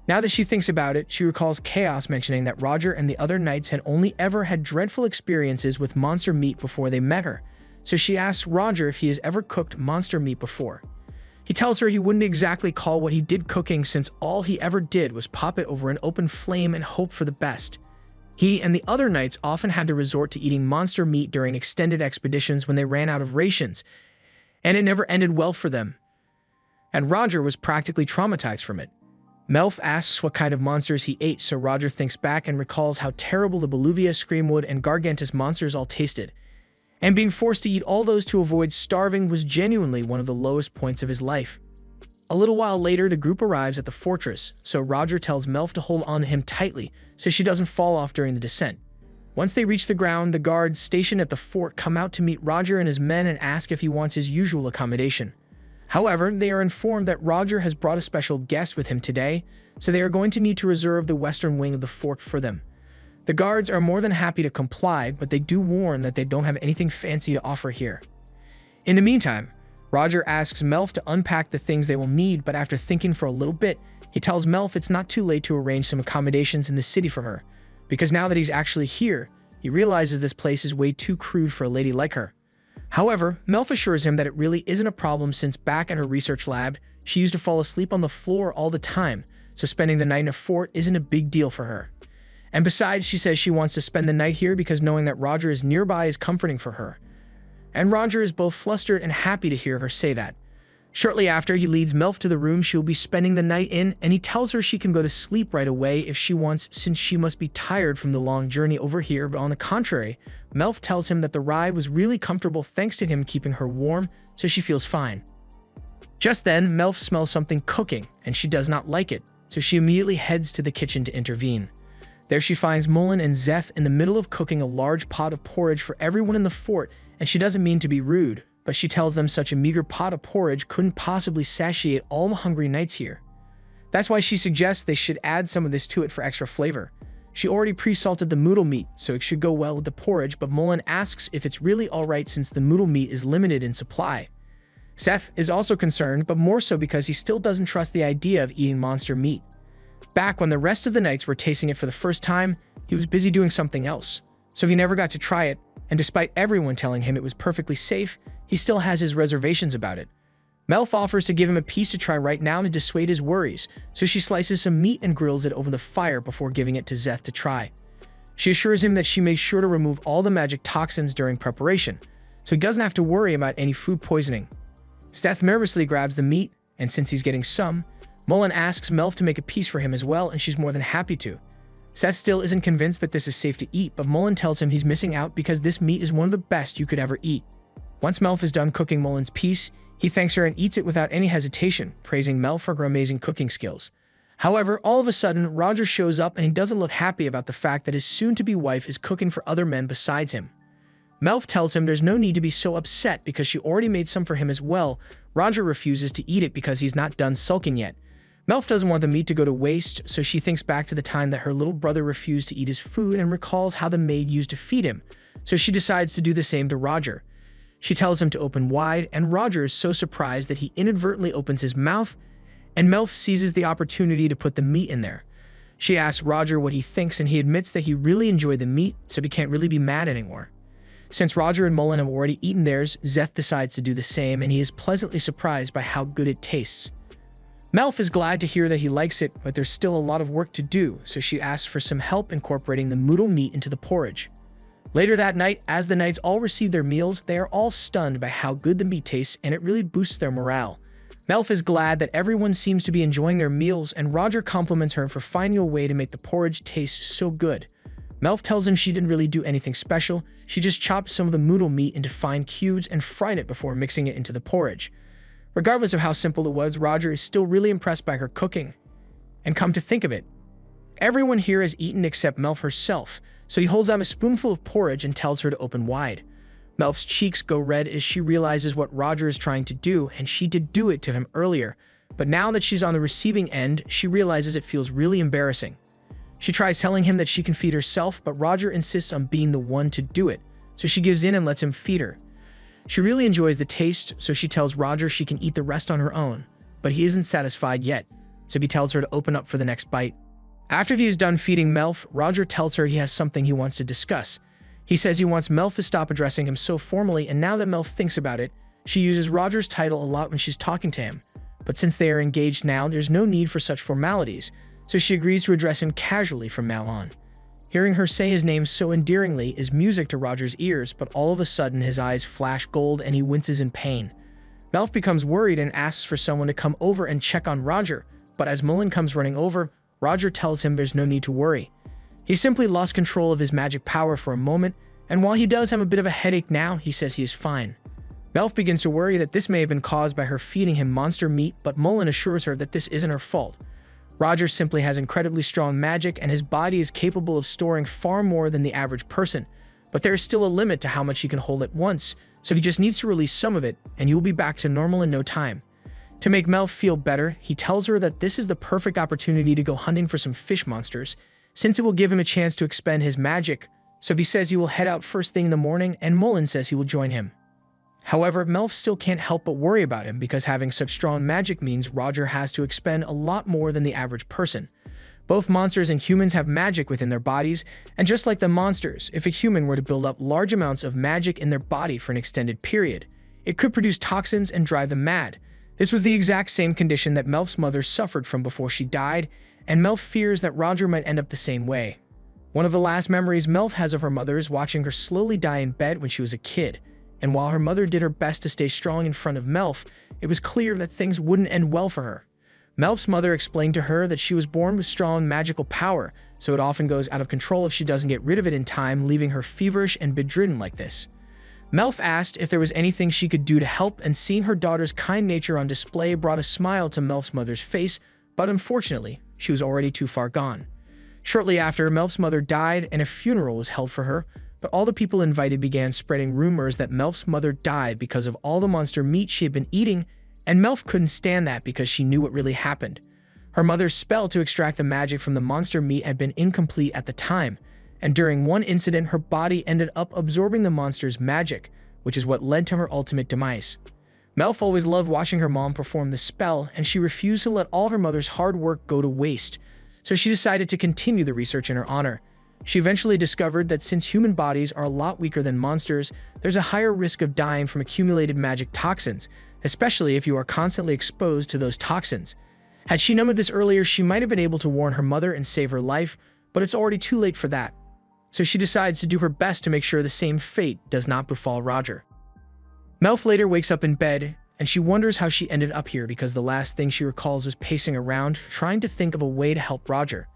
Now that she thinks about it, she recalls Chaos mentioning that Roger and the other knights had only ever had dreadful experiences with monster meat before they met her, so she asks Roger if he has ever cooked monster meat before. He tells her he wouldn't exactly call what he did cooking since all he ever did was pop it over an open flame and hope for the best. He and the other knights often had to resort to eating monster meat during extended expeditions when they ran out of rations, and it never ended well for them. And Roger was practically traumatized from it. Melf asks what kind of monsters he ate, so Roger thinks back and recalls how terrible the Boluvia, Screamwood, and Gargantus monsters all tasted. And being forced to eat all those to avoid starving was genuinely one of the lowest points of his life. A little while later, the group arrives at the fortress, so Roger tells Melf to hold on to him tightly so she doesn't fall off during the descent. Once they reach the ground, the guards stationed at the fort come out to meet Roger and his men and ask if he wants his usual accommodation. However, they are informed that Roger has brought a special guest with him today, so they are going to need to reserve the western wing of the fort for them. The guards are more than happy to comply, but they do warn that they don't have anything fancy to offer here. In the meantime, Roger asks Melf to unpack the things they will need, but after thinking for a little bit, he tells Melf it's not too late to arrange some accommodations in the city for her, because now that he's actually here, he realizes this place is way too crude for a lady like her. However, Melf assures him that it really isn't a problem since back at her research lab, she used to fall asleep on the floor all the time, so spending the night in a fort isn't a big deal for her. And besides, she says she wants to spend the night here because knowing that Roger is nearby is comforting for her. And Roger is both flustered and happy to hear her say that. Shortly after, he leads Melf to the room she will be spending the night in, and he tells her she can go to sleep right away if she wants since she must be tired from the long journey over here, but on the contrary, Melf tells him that the ride was really comfortable thanks to him keeping her warm, so she feels fine. Just then, Melf smells something cooking, and she does not like it, so she immediately heads to the kitchen to intervene. There she finds Mullen and Zeth in the middle of cooking a large pot of porridge for everyone in the fort, and she doesn't mean to be rude, but she tells them such a meager pot of porridge couldn't possibly satiate all the hungry knights here. That's why she suggests they should add some of this to it for extra flavor. She already pre-salted the moodle meat, so it should go well with the porridge, but Mullen asks if it's really alright since the moodle meat is limited in supply. Seth is also concerned, but more so because he still doesn't trust the idea of eating monster meat. Back when the rest of the knights were tasting it for the first time, he was busy doing something else, so he never got to try it, and despite everyone telling him it was perfectly safe, he still has his reservations about it. Melf offers to give him a piece to try right now to dissuade his worries, so she slices some meat and grills it over the fire before giving it to Szeth to try. She assures him that she made sure to remove all the magic toxins during preparation, so he doesn't have to worry about any food poisoning. Szeth nervously grabs the meat, and since he's getting some, Mullen asks Melf to make a piece for him as well, and she's more than happy to. Szeth still isn't convinced that this is safe to eat, but Mullen tells him he's missing out because this meat is one of the best you could ever eat. Once Melf is done cooking Mullen's piece, he thanks her and eats it without any hesitation, praising Melf for her amazing cooking skills. However, all of a sudden, Roger shows up and he doesn't look happy about the fact that his soon-to-be wife is cooking for other men besides him. Melf tells him there's no need to be so upset because she already made some for him as well. Roger refuses to eat it because he's not done sulking yet. Melf doesn't want the meat to go to waste, so she thinks back to the time that her little brother refused to eat his food and recalls how the maid used to feed him, so she decides to do the same to Roger. She tells him to open wide, and Roger is so surprised that he inadvertently opens his mouth, and Melf seizes the opportunity to put the meat in there. She asks Roger what he thinks, and he admits that he really enjoyed the meat, so he can't really be mad anymore. Since Roger and Mullen have already eaten theirs, Szeth decides to do the same, and he is pleasantly surprised by how good it tastes. Melf is glad to hear that he likes it, but there's still a lot of work to do, so she asks for some help incorporating the moodle meat into the porridge. Later that night, as the knights all receive their meals, they are all stunned by how good the meat tastes, and it really boosts their morale. Melf is glad that everyone seems to be enjoying their meals, and Roger compliments her for finding a way to make the porridge taste so good. Melf tells him she didn't really do anything special, she just chopped some of the moodle meat into fine cubes and fried it before mixing it into the porridge. Regardless of how simple it was, Roger is still really impressed by her cooking. And come to think of it, everyone here has eaten except Melf herself, so he holds out a spoonful of porridge and tells her to open wide. Melf's cheeks go red as she realizes what Roger is trying to do, and she did do it to him earlier, but now that she's on the receiving end, she realizes it feels really embarrassing. She tries telling him that she can feed herself, but Roger insists on being the one to do it, so she gives in and lets him feed her. She really enjoys the taste, so she tells Roger she can eat the rest on her own, but he isn't satisfied yet, so he tells her to open up for the next bite. After he is done feeding Melf, Roger tells her he has something he wants to discuss. He says he wants Melf to stop addressing him so formally, and now that Melf thinks about it, she uses Roger's title a lot when she's talking to him. But since they are engaged now, there's no need for such formalities, so she agrees to address him casually from now on. Hearing her say his name so endearingly is music to Roger's ears, but all of a sudden his eyes flash gold and he winces in pain. Melf becomes worried and asks for someone to come over and check on Roger, but as Mullen comes running over, Roger tells him there's no need to worry. He simply lost control of his magic power for a moment, and while he does have a bit of a headache now, he says he is fine. Melf begins to worry that this may have been caused by her feeding him monster meat, but Mullen assures her that this isn't her fault. Roger simply has incredibly strong magic, and his body is capable of storing far more than the average person, but there is still a limit to how much he can hold at once, so he just needs to release some of it, and you will be back to normal in no time. To make Melf feel better, he tells her that this is the perfect opportunity to go hunting for some fish monsters, since it will give him a chance to expend his magic, so he says he will head out first thing in the morning, and Mullen says he will join him. However, Melf still can't help but worry about him because having such strong magic means Roger has to expend a lot more than the average person. Both monsters and humans have magic within their bodies, and just like the monsters, if a human were to build up large amounts of magic in their body for an extended period, it could produce toxins and drive them mad. This was the exact same condition that Melf's mother suffered from before she died, and Melf fears that Roger might end up the same way. One of the last memories Melf has of her mother is watching her slowly die in bed when she was a kid, and while her mother did her best to stay strong in front of Melf, it was clear that things wouldn't end well for her. Melf's mother explained to her that she was born with strong magical power, so it often goes out of control if she doesn't get rid of it in time, leaving her feverish and bedridden like this. Melf asked if there was anything she could do to help, and seeing her daughter's kind nature on display brought a smile to Melf's mother's face, but unfortunately, she was already too far gone. Shortly after, Melf's mother died and a funeral was held for her, but all the people invited began spreading rumors that Melf's mother died because of all the monster meat she had been eating, and Melf couldn't stand that because she knew what really happened. Her mother's spell to extract the magic from the monster meat had been incomplete at the time, and during one incident her body ended up absorbing the monster's magic, which is what led to her ultimate demise. Melf always loved watching her mom perform the spell, and she refused to let all her mother's hard work go to waste, so she decided to continue the research in her honor. She eventually discovered that since human bodies are a lot weaker than monsters, there's a higher risk of dying from accumulated magic toxins, especially if you are constantly exposed to those toxins. Had she known of this earlier, she might have been able to warn her mother and save her life, but it's already too late for that. So she decides to do her best to make sure the same fate does not befall Roger. Melf later wakes up in bed, and she wonders how she ended up here because the last thing she recalls was pacing around, trying to think of a way to help Roger.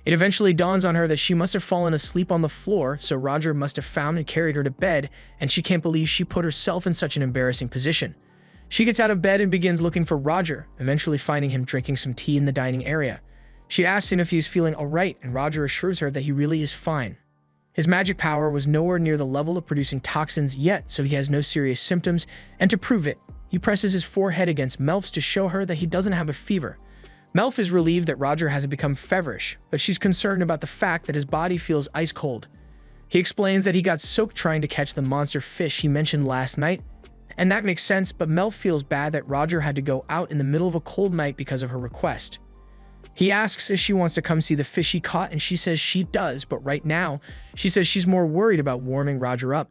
It eventually dawns on her that she must have fallen asleep on the floor, so Roger must have found and carried her to bed, and she can't believe she put herself in such an embarrassing position. She gets out of bed and begins looking for Roger, eventually finding him drinking some tea in the dining area. She asks him if he is feeling alright, and Roger assures her that he really is fine. His magic power was nowhere near the level of producing toxins yet, so he has no serious symptoms, and to prove it, he presses his forehead against Melf's to show her that he doesn't have a fever. Melf is relieved that Roger hasn't become feverish, but she's concerned about the fact that his body feels ice cold. He explains that he got soaked trying to catch the monster fish he mentioned last night, and that makes sense, but Melf feels bad that Roger had to go out in the middle of a cold night because of her request. He asks if she wants to come see the fish he caught, and she says she does, but right now, she says she's more worried about warming Roger up.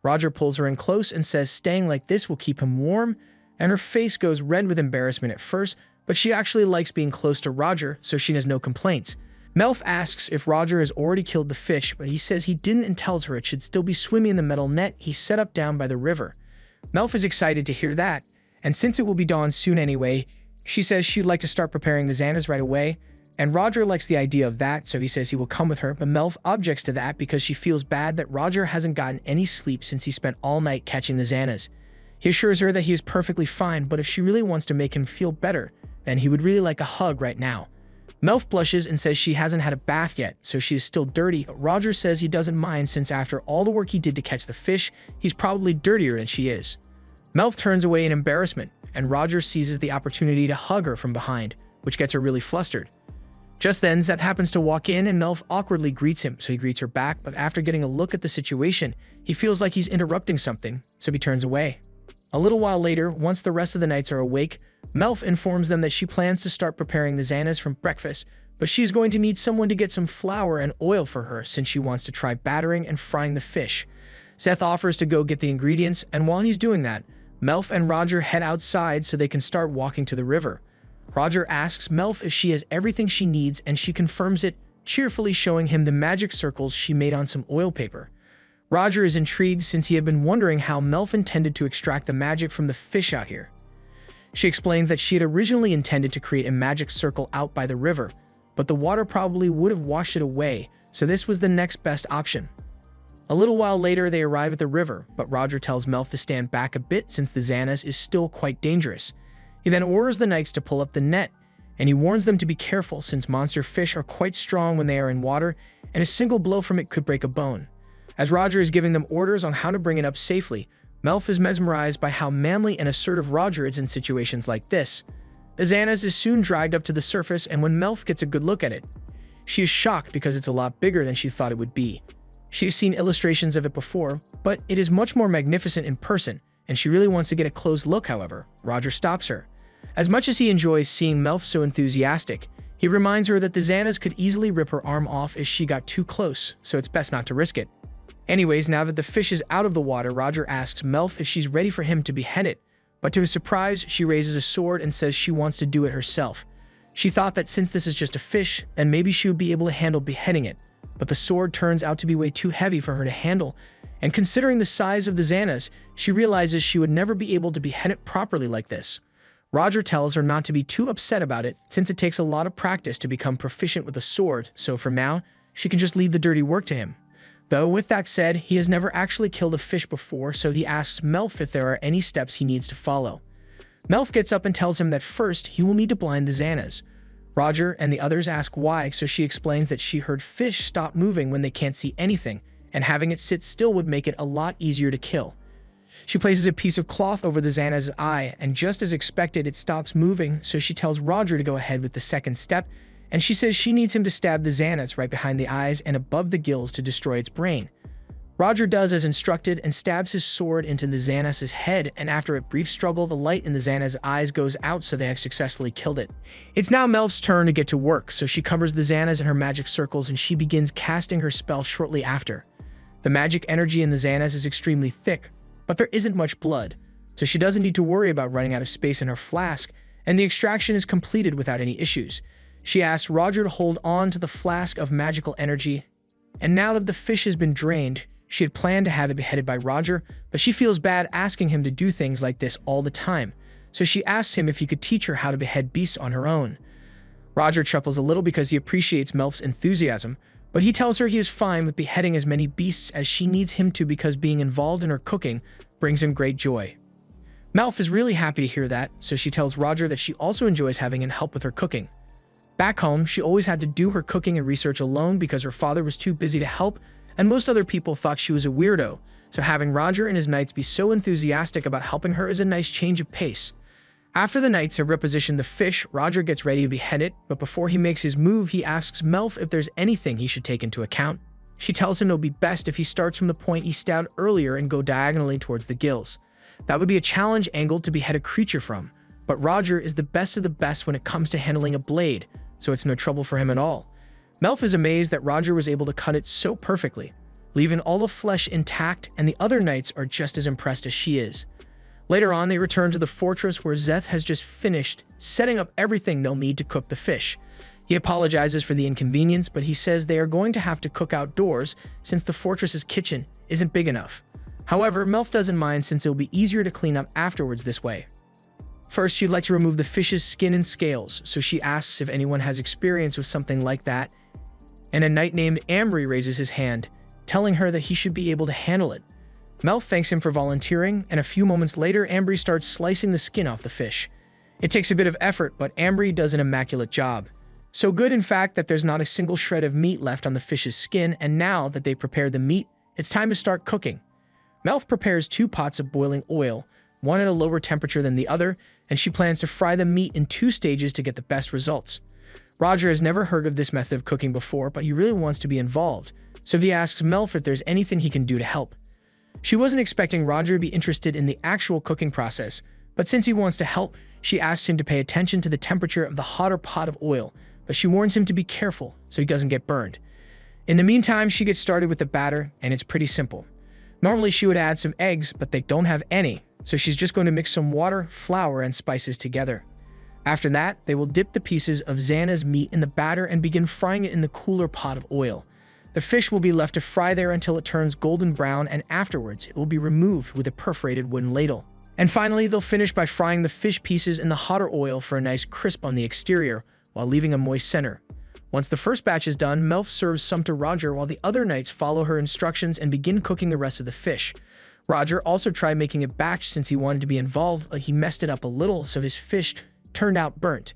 Roger pulls her in close and says staying like this will keep him warm, and her face goes red with embarrassment at first, but she actually likes being close to Roger, so she has no complaints. Melf asks if Roger has already killed the fish, but he says he didn't and tells her it should still be swimming in the metal net he set up down by the river. Melf is excited to hear that, and since it will be dawn soon anyway, she says she'd like to start preparing the Xanas right away, and Roger likes the idea of that, so he says he will come with her, but Melf objects to that because she feels bad that Roger hasn't gotten any sleep since he spent all night catching the Xanas. He assures her that he is perfectly fine, but if she really wants to make him feel better, then he would really like a hug right now. Melf blushes and says she hasn't had a bath yet, so she is still dirty, but Roger says he doesn't mind since after all the work he did to catch the fish, he's probably dirtier than she is. Melf turns away in embarrassment, and Roger seizes the opportunity to hug her from behind, which gets her really flustered. Just then, Szeth happens to walk in and Melf awkwardly greets him, so he greets her back, but after getting a look at the situation, he feels like he's interrupting something, so he turns away. A little while later, once the rest of the knights are awake, Melf informs them that she plans to start preparing the Xanas from breakfast, but she's going to need someone to get some flour and oil for her since she wants to try battering and frying the fish. Szeth offers to go get the ingredients, and while he's doing that, Melf and Roger head outside so they can start walking to the river. Roger asks Melf if she has everything she needs, and she confirms it, cheerfully showing him the magic circles she made on some oil paper. Roger is intrigued since he had been wondering how Melf intended to extract the magic from the fish out here. She explains that she had originally intended to create a magic circle out by the river, but the water probably would have washed it away, so this was the next best option. A little while later, they arrive at the river, but Roger tells Melf to stand back a bit since the Xanas is still quite dangerous. He then orders the knights to pull up the net, and he warns them to be careful since monster fish are quite strong when they are in water, and a single blow from it could break a bone. As Roger is giving them orders on how to bring it up safely, Melf is mesmerized by how manly and assertive Roger is in situations like this. The Xanas is soon dragged up to the surface, and when Melf gets a good look at it, she is shocked because it's a lot bigger than she thought it would be. She has seen illustrations of it before, but it is much more magnificent in person, and she really wants to get a close look. However, Roger stops her. As much as he enjoys seeing Melf so enthusiastic, he reminds her that the Xanas could easily rip her arm off if she got too close, so it's best not to risk it. Anyways, now that the fish is out of the water, Roger asks Melf if she's ready for him to behead it, but to his surprise, she raises a sword and says she wants to do it herself. She thought that since this is just a fish, then maybe she would be able to handle beheading it, but the sword turns out to be way too heavy for her to handle, and considering the size of the Xanas, she realizes she would never be able to behead it properly like this. Roger tells her not to be too upset about it, since it takes a lot of practice to become proficient with a sword, so for now, she can just leave the dirty work to him. Though, with that said, he has never actually killed a fish before, so he asks Melf if there are any steps he needs to follow. Melf gets up and tells him that first, he will need to blind the Xanas. Roger and the others ask why, so she explains that she heard fish stop moving when they can't see anything, and having it sit still would make it a lot easier to kill. She places a piece of cloth over the Xana's eye, and just as expected, it stops moving, so she tells Roger to go ahead with the second step, and she says she needs him to stab the Xanas right behind the eyes and above the gills to destroy its brain. Roger does as instructed and stabs his sword into the Xanas' head, and after a brief struggle, the light in the Xanas' eyes goes out, so they have successfully killed it. It's now Melf's turn to get to work, so she covers the Xanas in her magic circles and she begins casting her spell shortly after. The magic energy in the Xanas is extremely thick, but there isn't much blood. so she doesn't need to worry about running out of space in her flask, and the extraction is completed without any issues. She asks Roger to hold on to the flask of magical energy, and now that the fish has been drained, she had planned to have it beheaded by Roger, but she feels bad asking him to do things like this all the time, so she asks him if he could teach her how to behead beasts on her own. Roger chuckles a little because he appreciates Melf's enthusiasm, but he tells her he is fine with beheading as many beasts as she needs him to because being involved in her cooking brings him great joy. Melf is really happy to hear that, so she tells Roger that she also enjoys having him help with her cooking. Back home, she always had to do her cooking and research alone because her father was too busy to help, and most other people thought she was a weirdo, so having Roger and his knights be so enthusiastic about helping her is a nice change of pace. After the knights have repositioned the fish, Roger gets ready to behead it, but before he makes his move, he asks Melf if there's anything he should take into account. She tells him it'll be best if he starts from the point he stabbed earlier and go diagonally towards the gills. That would be a challenge angle to behead a creature from, but Roger is the best of the best when it comes to handling a blade, so it's no trouble for him at all. Melf is amazed that Roger was able to cut it so perfectly, leaving all the flesh intact, and the other knights are just as impressed as she is. Later on, they return to the fortress where Szeth has just finished setting up everything they'll need to cook the fish. He apologizes for the inconvenience, but he says they are going to have to cook outdoors since the fortress's kitchen isn't big enough. However, Melf doesn't mind since it'll be easier to clean up afterwards this way. First, she'd like to remove the fish's skin and scales, so she asks if anyone has experience with something like that, and a knight named Ambry raises his hand, telling her that he should be able to handle it. Melf thanks him for volunteering, and a few moments later, Ambry starts slicing the skin off the fish. It takes a bit of effort, but Ambry does an immaculate job. So good, in fact, that there's not a single shred of meat left on the fish's skin, and now that they prepared the meat, it's time to start cooking. Melf prepares 2 pots of boiling oil, one at a lower temperature than the other, and she plans to fry the meat in 2 stages to get the best results. Roger has never heard of this method of cooking before, but he really wants to be involved, so he asks Melf if there's anything he can do to help. She wasn't expecting Roger to be interested in the actual cooking process, but since he wants to help, she asks him to pay attention to the temperature of the hotter pot of oil, but she warns him to be careful so he doesn't get burned. In the meantime, she gets started with the batter, and it's pretty simple. Normally she would add some eggs, but they don't have any, so she's just going to mix some water, flour, and spices together. After that, they will dip the pieces of Xana's meat in the batter and begin frying it in the cooler pot of oil. The fish will be left to fry there until it turns golden brown, and afterwards it will be removed with a perforated wooden ladle. And finally, they'll finish by frying the fish pieces in the hotter oil for a nice crisp on the exterior, while leaving a moist center. Once the first batch is done, Melf serves some to Roger while the other knights follow her instructions and begin cooking the rest of the fish. Roger also tried making a batch since he wanted to be involved, but he messed it up a little, so his fish turned out burnt.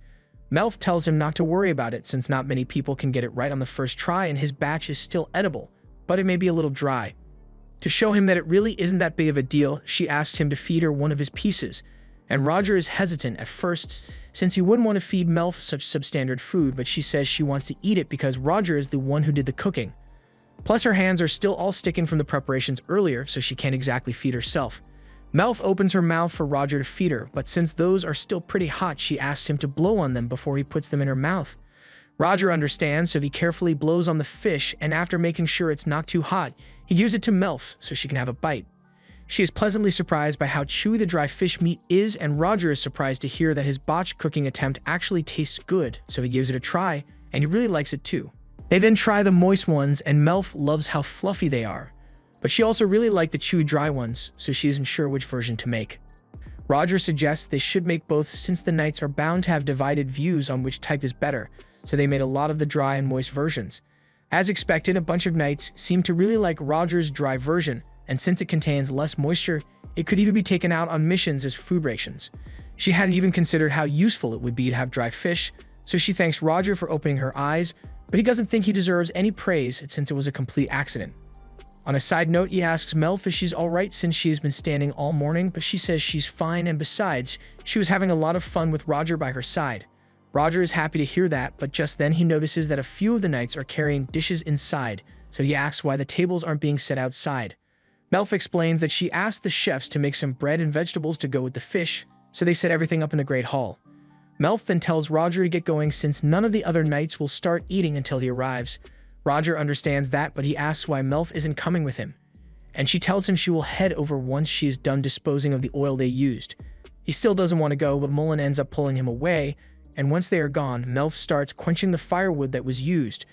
Melf tells him not to worry about it since not many people can get it right on the first try and his batch is still edible, but it may be a little dry. To show him that it really isn't that big of a deal, she asks him to feed her one of his pieces, and Roger is hesitant at first since he wouldn't want to feed Melf such substandard food, but she says she wants to eat it because Roger is the one who did the cooking. Plus her hands are still all sticking from the preparations earlier, so she can't exactly feed herself. Melf opens her mouth for Roger to feed her, but since those are still pretty hot, she asks him to blow on them before he puts them in her mouth. Roger understands, so he carefully blows on the fish, and after making sure it's not too hot, he gives it to Melf so she can have a bite. She is pleasantly surprised by how chewy the dry fish meat is, and Roger is surprised to hear that his botched cooking attempt actually tastes good, so he gives it a try, and he really likes it too. They then try the moist ones, and Melf loves how fluffy they are. But she also really liked the chewy dry ones, so she isn't sure which version to make. Roger suggests they should make both since the knights are bound to have divided views on which type is better, so they made a lot of the dry and moist versions. As expected, a bunch of knights seem to really like Roger's dry version, and since it contains less moisture, it could even be taken out on missions as food rations. She hadn't even considered how useful it would be to have dry fish, so she thanks Roger for opening her eyes, but he doesn't think he deserves any praise since it was a complete accident. On a side note, he asks Melf if she's alright since she has been standing all morning, but she says she's fine, and besides, she was having a lot of fun with Roger by her side. Roger is happy to hear that, but just then he notices that a few of the knights are carrying dishes inside, so he asks why the tables aren't being set outside. Melf explains that she asked the chefs to make some bread and vegetables to go with the fish, so they set everything up in the Great Hall. Melf then tells Roger to get going since none of the other knights will start eating until he arrives. Roger understands that, but he asks why Melf isn't coming with him. and she tells him she will head over once she is done disposing of the oil they used. He still doesn't want to go, but Mullen ends up pulling him away, and once they are gone, Melf starts quenching the firewood that was used.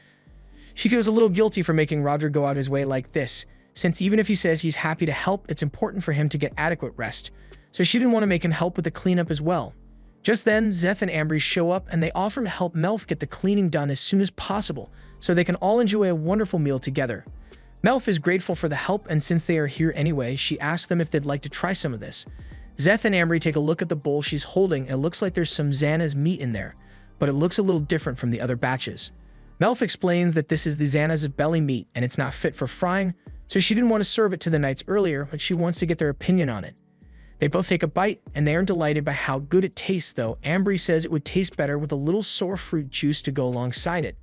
She feels a little guilty for making Roger go out his way like this, since even if he says he's happy to help, it's important for him to get adequate rest, so she didn't want to make him help with the cleanup as well. Just then, Zeth and Ambry show up and they offer to help Melf get the cleaning done as soon as possible, so they can all enjoy a wonderful meal together. Melf is grateful for the help, and since they are here anyway, she asks them if they'd like to try some of this. Zeth and Ambry take a look at the bowl she's holding, and it looks like there's some Xana's meat in there, but it looks a little different from the other batches. Melf explains that this is the Xana's belly meat and it's not fit for frying, so she didn't want to serve it to the knights earlier, but she wants to get their opinion on it. They both take a bite, and they aren't delighted by how good it tastes, though Ambry says it would taste better with a little sour fruit juice to go alongside it.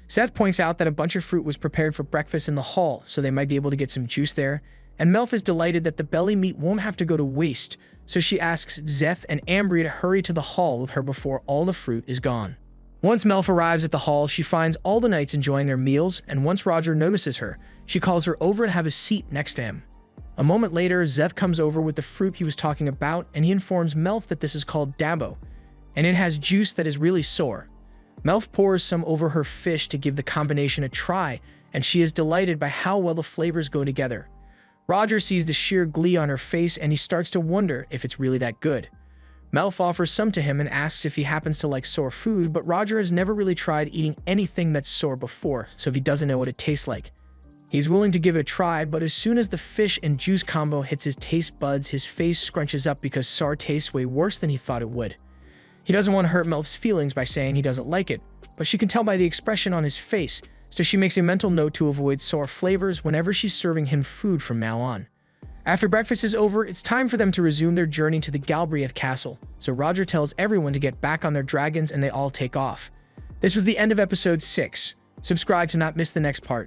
Seth points out that a bunch of fruit was prepared for breakfast in the hall, so they might be able to get some juice there, and Melf is delighted that the belly meat won't have to go to waste, so she asks Zeth and Ambry to hurry to the hall with her before all the fruit is gone. Once Melf arrives at the hall, she finds all the knights enjoying their meals, and once Roger notices her, she calls her over and have a seat next to him. A moment later, Zeth comes over with the fruit he was talking about, and he informs Melf that this is called Dabo, and it has juice that is really sour. Melf pours some over her fish to give the combination a try, and she is delighted by how well the flavors go together. Roger sees the sheer glee on her face, and he starts to wonder if it's really that good. Melf offers some to him and asks if he happens to like sour food, but Roger has never really tried eating anything that's sour before, so he doesn't know what it tastes like. He's willing to give it a try, but as soon as the fish and juice combo hits his taste buds, his face scrunches up because sour tastes way worse than he thought it would. He doesn't want to hurt Melf's feelings by saying he doesn't like it, but she can tell by the expression on his face, so she makes a mental note to avoid sour flavors whenever she's serving him food from now on. After breakfast is over, it's time for them to resume their journey to the Galbraith Castle, so Roger tells everyone to get back on their dragons and they all take off. This was the end of episode 6. Subscribe to not miss the next part.